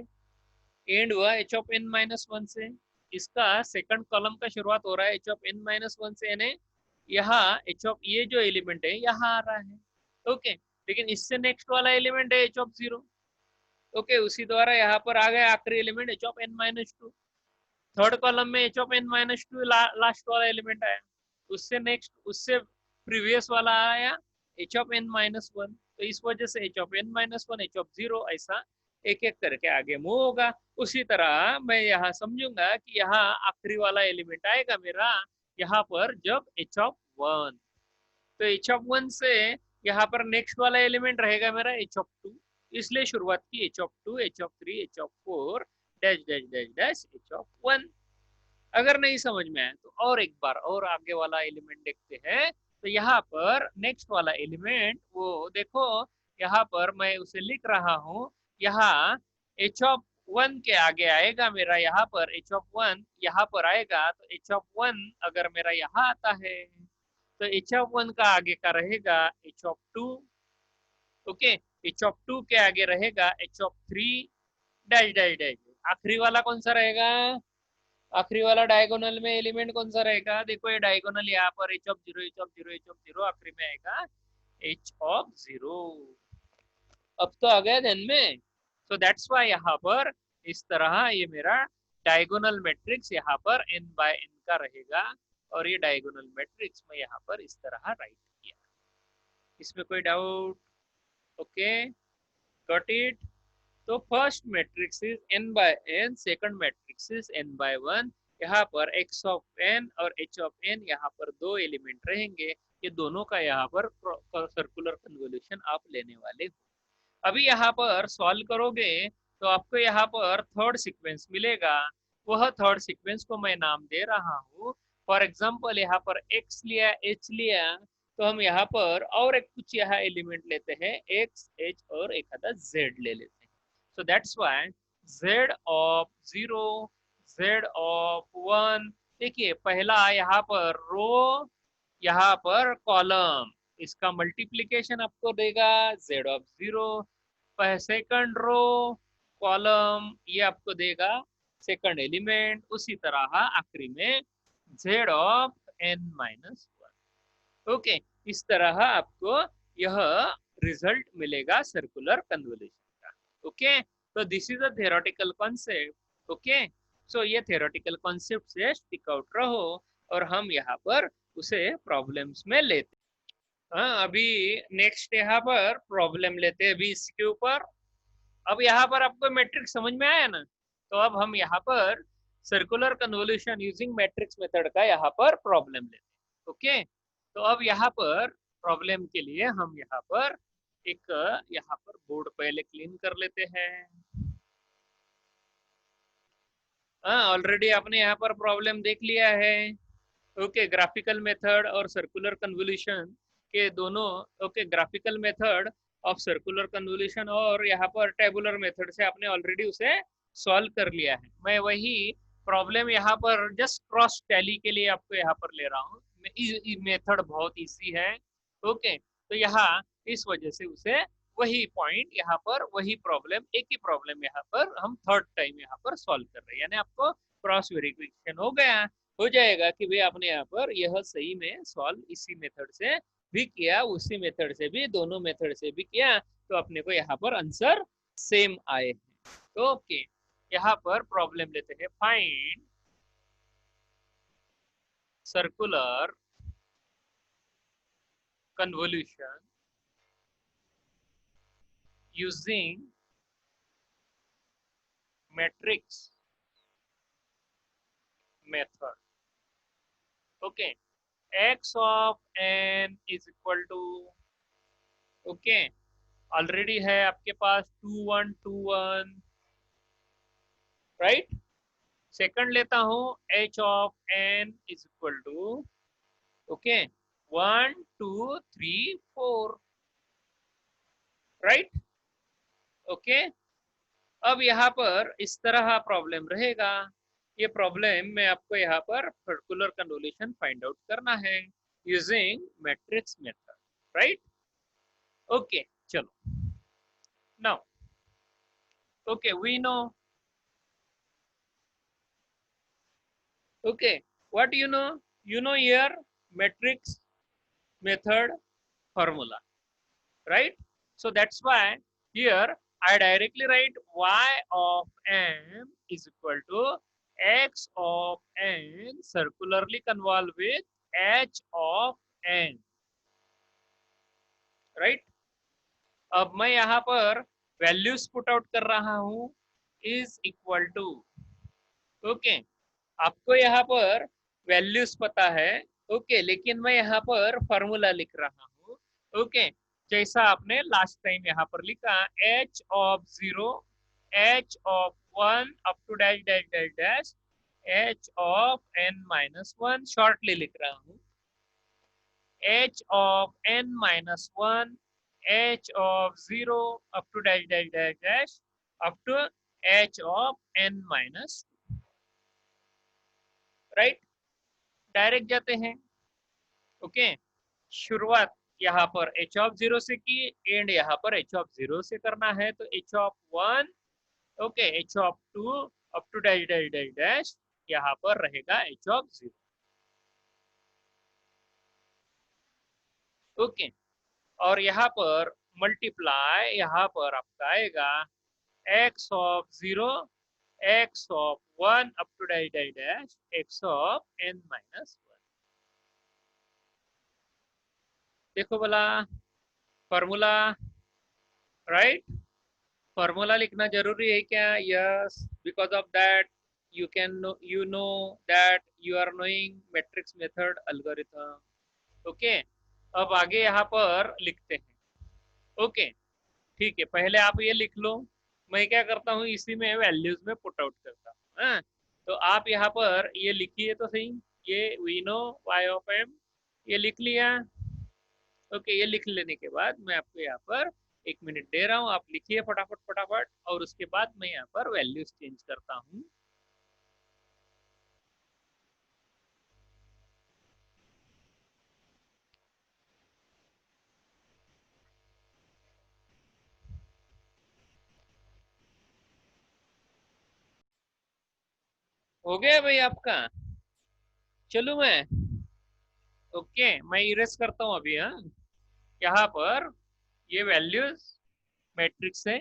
एंड हुआ एच ऑफ n-1 से, इसका सेकंड कॉलम का शुरुआत हो रहा है एच ऑफ n-1 से, यानी यहाँ एच ऑफ ये जो एलिमेंट है यहाँ आ रहा है। ओके, लेकिन इससे नेक्स्ट वाला एलिमेंट है एच ऑफ 0। ओके, उसी द्वारा यहाँ पर आ गया आखिरी element H of n-2। Third column में एच ऑफ n-2 लास्ट वाला एलिमेंट आया, उससे नेक्स्ट उससे प्रीवियस वाला आया एच ऑफ n-1। तो इस वजह से H of n-1, H of 0 ऐसा एक एक करके आगे मूव होगा। उसी तरह मैं यहाँ समझूंगा कि यहाँ आखिरी वाला एलिमेंट आएगा मेरा यहाँ पर जब एच ऑफ 1, तो एच ऑफ 1 से यहाँ पर नेक्स्ट वाला एलिमेंट रहेगा मेरा एच ऑफ 2, इसलिए शुरुआत की H of 2, H of 3, H of 4 dash dash dash dash h of 1। अगर नहीं समझ में आया तो और एक बार और आगे वाला एलिमेंट देखते हैं। तो यहाँ पर नेक्स्ट वाला एलिमेंट वो देखो, यहाँ पर मैं उसे लिख रहा हूँ, यहाँ एच ऑफ 1 के आगे आएगा मेरा यहाँ पर एच ऑफ 1 यहाँ पर आएगा, तो एच ऑफ 1 अगर मेरा यहाँ आता है तो एच ऑफ 1 का आगे का रहेगा h of 2। Okay, h of 2 के आगे रहेगा h of 3 dash dash dash. आखिरी वाला कौन सा रहेगा, आखिरी वाला डायगोनल में एलिमेंट कौन सा रहेगा, देखो ये डायगोनल यहाँ पर h of 0, h of 0, h of 0, आखिरी में आएगा एच ऑफ 0। अब तो आ गया ध्यान में। सो दैट्स वाई यहाँ पर इस तरह ये मेरा डायगोनल मैट्रिक्स यहाँ पर n बाय n का रहेगा। और ये डायगोनल मैट्रिक्स मैं यहाँ पर इस तरह राइट किया। इसमें कोई डाउट? Okay, got it. तो first matrix is n by n, second matrix is n by 1। यहाँ पर x ऑफ n और h ऑफ n यहाँ पर दो एलिमेंट रहेंगे, ये दोनों का यहाँ पर सर्कुलर कन्वोल्यूशन आप लेने वाले हो। अभी यहाँ पर सॉल्व करोगे तो आपको यहाँ पर थर्ड सीक्वेंस मिलेगा। वह थर्ड सीक्वेंस को मैं नाम दे रहा हूँ। फॉर एग्जाम्पल यहाँ पर x लिया, h लिया, तो हम यहाँ पर और एक कुछ यहाँ एलिमेंट लेते हैं, x, h और एक आधा z ले लेते हैं। So that's why z of 0, z of 1, देखिए पहला यहाँ पर रो, यहाँ पर कॉलम, इसका मल्टीप्लीकेशन आपको देगा z of 0, second row column ये आपको देगा सेकंड एलिमेंट, उसी तरह आखिरी में z of n minus 1। Okay, इस तरह आपको यह रिजल्ट मिलेगा सर्कुलर कन्वोल्यूशन का। ओके, तो this is a theoretical concept. Okay, so ये थ्योरेटिकल कॉन्सेप्ट से स्टिक आउट रहो और हम यहाँ पर उसे प्रॉब्लम्स में लेते। हाँ, अभी नेक्स्ट यहाँ पर प्रॉब्लम लेते हैं अभी इसके ऊपर। अब यहाँ पर आपको मैट्रिक्स समझ में आया ना, तो अब हम यहाँ पर circular convolution using matrix method का यहाँ पर प्रॉब्लम लेते हैं। ओके, तो अब यहाँ पर प्रॉब्लम के लिए हम यहाँ पर एक यहाँ पर बोर्ड पहले क्लीन कर लेते हैं। हाँ, ऑलरेडी आपने यहाँ पर प्रॉब्लम देख लिया है। ओके, ग्राफिकल मेथड और सर्कुलर कन्वोल्यूशन के दोनों, okay, graphical method of circular convolution और यहाँ पर टेबुलर मेथड से आपने ऑलरेडी उसे सॉल्व कर लिया है। मैं वही प्रॉब्लम यहाँ पर जस्ट क्रॉस टैली के लिए आपको यहाँ पर ले रहा हूँ। मेथड बहुत इजी है। ओके, तो यहाँ इस वजह से उसे वही पॉइंट यहाँ पर, वही प्रॉब्लम, एक ही प्रॉब्लम यहाँ पर हम थर्ड टाइम यहाँ पर सॉल्व कर रहे हैं, यानी आपको क्रॉस वेरिफिकेशन हो जाएगा कि भाई आपने यहाँ पर यह सही में सॉल्व इसी मेथड से भी किया, उसी मेथड से भी, दोनों मेथड से भी किया, तो अपने को यहाँ पर आंसर सेम आए हैं। तो ओके, यहाँ पर प्रॉब्लम लेते हैं, find circular convolution using matrix method. Okay, x of n is equal to, okay, already है आपके पास 2 1 2 1, राइट। सेकंड लेता हूं, h of n is equal to, okay, 1 2 3 4, right. Okay, अब यहाँ पर इस तरह प्रॉब्लम रहेगा। ये प्रॉब्लम में आपको यहाँ पर सर्कुलर कन्वोल्यूशन फाइंड आउट करना है using matrix method, right. Okay, चलो, now okay, we know, okay, what you know here matrix method formula, right? So that's why here I directly write y of m is equal to x of n circularly convolve with h of n, right? अब मैं यहाँ पर values put out कर रहा हूँ, is equal to, okay, आपको यहाँ पर वैल्यूज पता है, ओके, लेकिन मैं यहाँ पर फॉर्मूला लिख रहा हूँ। ओके, जैसा आपने लास्ट टाइम यहाँ पर लिखा, h of 0, h of 1 up to dash dash dash dash, h of n minus 1, shortly लिख रहा हूँ, h of n minus 1, h of 0 up to dash dash dash dash up to h of n minus, right. Direct जाते हैं। Okay, शुरुआत यहाँ पर h of 0 से की, एंड यहाँ पर h ऑफ 0 से करना है, तो h of 1, okay, h of 2 up to dash dash dash dash, यहाँ पर रहेगा h ऑफ 0। ओके, और यहाँ पर मल्टीप्लाई, यहाँ पर आपका आएगा x of 0, x of 1 up to dash dash dash, x of n minus 1। देखो भला फॉर्मूला, राइट? फॉर्मूला लिखना जरूरी है क्या? Yes, because of that you can know, you know that you are knowing matrix method algorithm. Okay, अब आगे यहाँ पर लिखते हैं। ओके, ठीक है, पहले आप ये लिख लो। मैं क्या करता हूँ, इसी में वैल्यूज में पुट आउट करता हूँ। हाँ? तो आप यहाँ पर ये लिखिए तो सही, ये we know y of m, ये लिख लिया। ओके, ये लिख लेने के बाद मैं आपको यहाँ पर 1 मिनट दे रहा हूँ, आप लिखिए फटाफट फटाफट, और उसके बाद मैं यहाँ पर वैल्यूज चेंज करता हूँ। हो गया भाई आपका? चलू मैं? ओके, मैं इरेज करता हूँ अभी। हाँ, यहाँ पर ये वैल्यूज मैट्रिक्स से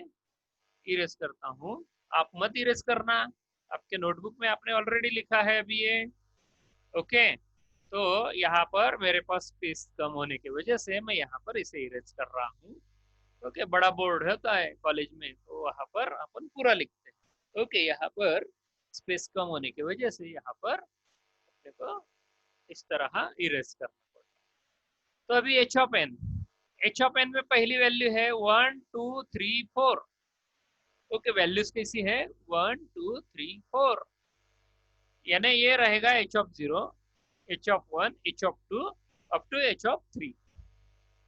इरेज करता हूँ। आप मत इरेज करना, आपके नोटबुक में आपने ऑलरेडी लिखा है अभी ये। ओके, तो यहाँ पर मेरे पास स्पेस कम होने की वजह से मैं यहाँ पर इसे इरेज कर रहा हूँ। ओके, बड़ा बोर्ड होता है कॉलेज में तो वहाँ पर अपन पूरा लिखते हैं। ओके, यहाँ पर स्पेस कम होने की वजह से यहाँ पर अपने को इस तरह इरेज करना पड़ता है। तो अभी h of n, h of n में पहली वैल्यू है 1 2 3 4। ओके, वैल्यूज कैसी है? 1 2 3 4, यानी ये रहेगा h of zero, h of one, h of two, up to h of three.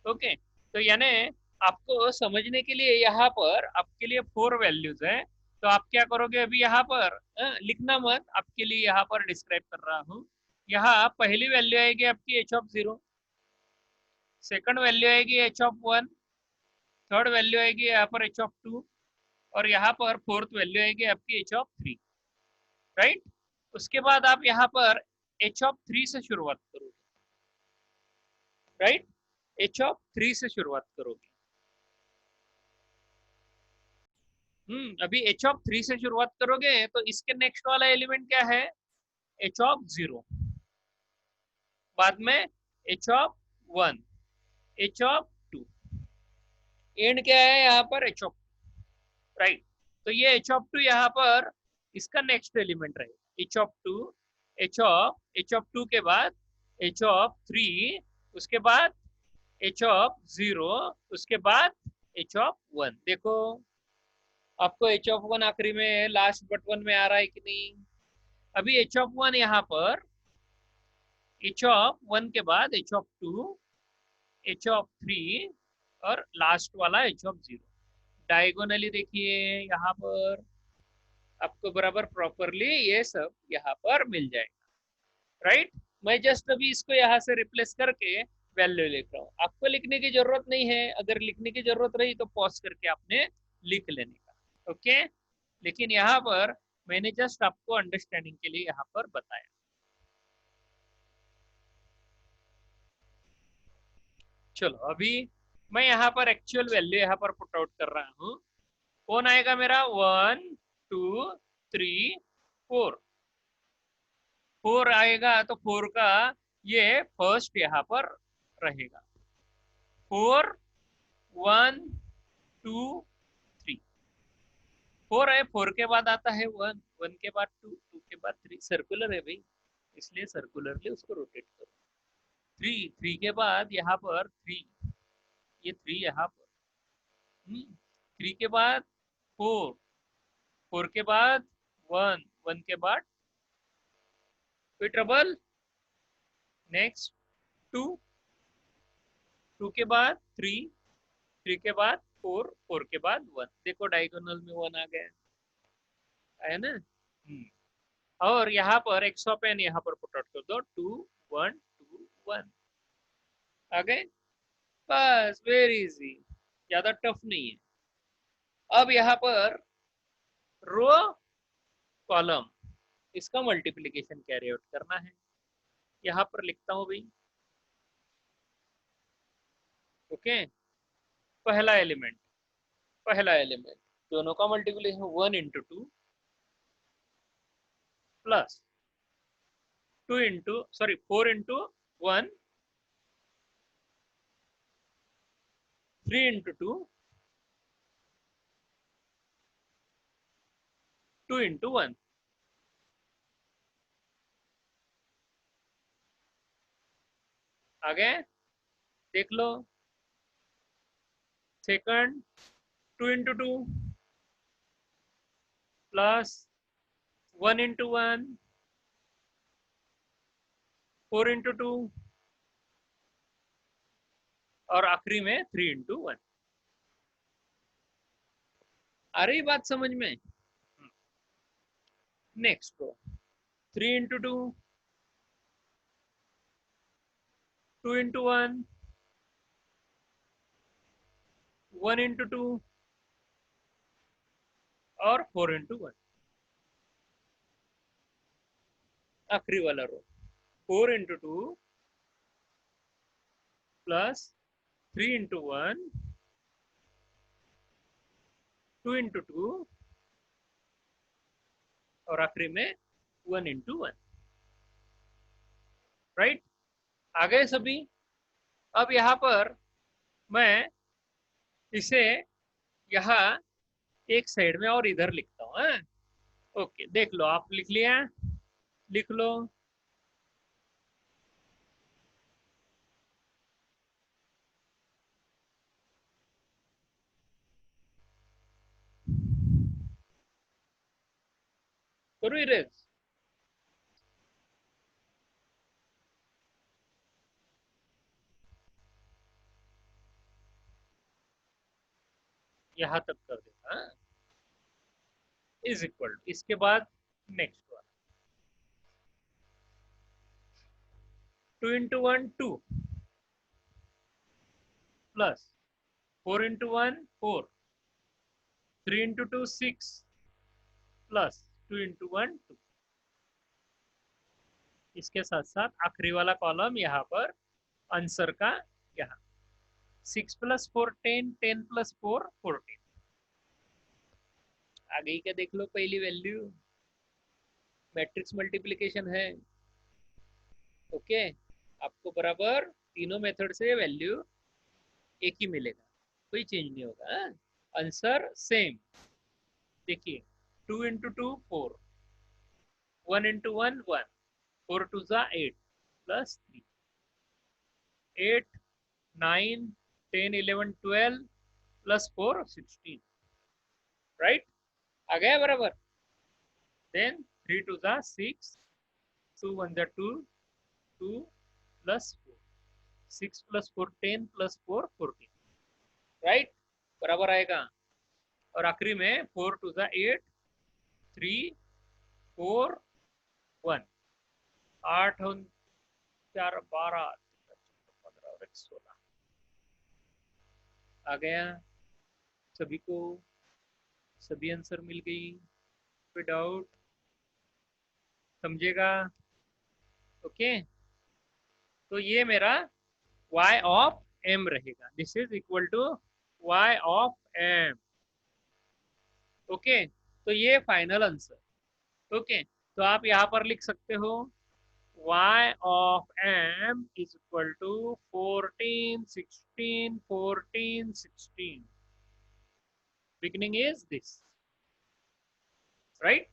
Okay, तो यानी आपको समझने के लिए यहाँ पर आपके लिए 4 वैल्यूज है। तो आप क्या करोगे अभी यहाँ पर, लिखना मत, आपके लिए यहाँ पर डिस्क्राइब कर रहा हूँ। यहाँ पहली वैल्यू आएगी आपकी H of zero, second value आएगी H of one, third value आएगी यहाँ पर एच ऑफ टू, और यहाँ पर फोर्थ वैल्यू आएगी आपकी एच ऑफ थ्री, राइट? उसके बाद आप यहाँ पर एच ऑफ थ्री से शुरुआत करोगे, राइट? एच ऑफ थ्री से शुरुआत करोगे। अभी एच ऑफ थ्री से शुरुआत करोगे तो इसके नेक्स्ट वाला एलिमेंट क्या है? एच ऑफ जीरो, बाद में h of one, h of two, and क्या है यहाँ पर? H of, right? तो ये एच ऑफ टू यहाँ पर इसका नेक्स्ट एलिमेंट रहेगा, h of two, h of two के बाद एच ऑफ थ्री, उसके बाद एच ऑफ जीरो, उसके बाद एच ऑफ वन। देखो आपको एच ऑफ वन आखिरी में लास्ट बट वन में आ रहा है कि नहीं? अभी एच ऑफ वन यहाँ पर, एच ऑफ वन के बाद h of two, h of three, और लास्ट वाला एच ऑफ जीरो। डायगोनली देखिए यहाँ पर आपको बराबर प्रॉपरली ये सब यहाँ पर मिल जाएगा, राइट? मैं जस्ट अभी इसको यहाँ से रिप्लेस करके वैल्यू लिख रहा हूँ, आपको लिखने की जरूरत नहीं है। अगर लिखने की जरूरत रही तो पॉज करके आपने लिख लेने का। ओके, लेकिन यहाँ पर मैंने जस्ट आपको अंडरस्टैंडिंग के लिए यहाँ पर बताया। चलो अभी मैं यहाँ पर एक्चुअल वैल्यू यहाँ पर पुट आउट कर रहा हूँ। कौन आएगा मेरा? 1 2 3 4, 4 आएगा, तो 4 का ये फर्स्ट यहाँ पर रहेगा। 4 1 2 3, 4 है, 4 के बाद आता है 1, 1 के बाद 2, 2 के बाद 3। सर्कुलर है भाई, इसलिए सर्कुलरली उसको रोटेट करो। 3, 3 के बाद यहाँ पर 3, ये 3 यहाँ पर। 3 के बाद 4, 4 के बाद 1, 1 के बाद कोई ट्रबल, नेक्स्ट 2, 2 के बाद 3, 3 के बाद 4, 4 के बाद 1। देखो डायगोनल में 1 आ गया है ना? और यहाँ पर एक्स ऑफ एन यहाँ पर पुट आउट कर दो, 2 1 2 1 आ गए। बस, वेरी इजी, ज्यादा टफ नहीं है। अब यहाँ पर रो कॉलम, इसका मल्टीप्लीकेशन कैरी आउट करना है। यहाँ पर लिखता हूँ भाई। ओके, पहला एलिमेंट, पहला एलिमेंट, दोनों का multiplication 1 into 2 plus 2 into, sorry 4 into 1 3 into 2, 2 into 1. आगे देख लो, second 2 into 2 plus 1 into 1, 4 into 2 और आखिरी में 3 into 1। आ रही बात समझ में? नेक्स्ट को 3 into 2, 2 into 1, 1 into 2 और 4 into 1। आखिरी वाला रो 4 into 2 प्लस 3 into 1, 2 into 2 और आखिरी में 1 into 1। राइट, आ गए सभी? अब यहाँ पर मैं इसे यहाँ एक साइड में और इधर लिखता हूँ। ओके, देख लो, आप लिख लिया, लिख लो। करो इरेज। यहाँ तक कर देता, इज इक्वल, इसके बाद नेक्स्ट वाला 2 into 1 2 plus 4 into 1 4, 3 into 2 6 plus 2 into 1 2। इसके साथ साथ आखिरी वाला कॉलम यहाँ पर आंसर का, यहाँ 6 प्लस 4 10, 10 प्लस 4 14। आ गई क्या? देख लो पहली वैल्यू, मैट्रिक्स मल्टीप्लिकेशन है। ओके, आपको बराबर तीनों मेथड से वैल्यू एक ही मिलेगा, कोई चेंज नहीं होगा। Answer same. देखिए 2 into 2 4, 1 into 1 1, 4 2 जा 8 प्लस 3, 8 9 10 11 12 प्लस 4 16। राइट, आ गया बराबर। देन 3 2 जा 6, 2 1 जा 2, 2 प्लस 4, 6 प्लस 4 10 प्लस 4 14। राइट, बराबर आएगा। और आखिरी में 4 2 जा 8, 3 4 1, 8 4 12 15 और 16। आ गया सभी को? सभी आंसर मिल गई? कोई डाउट? समझेगा? ओके, तो ये मेरा y ऑफ m रहेगा। This is equal to y of m। Okay, तो ये फाइनल आंसर। ओके, तो आप यहाँ पर लिख सकते हो y of m is equal to 14 16 14 16। Beginning is this, right?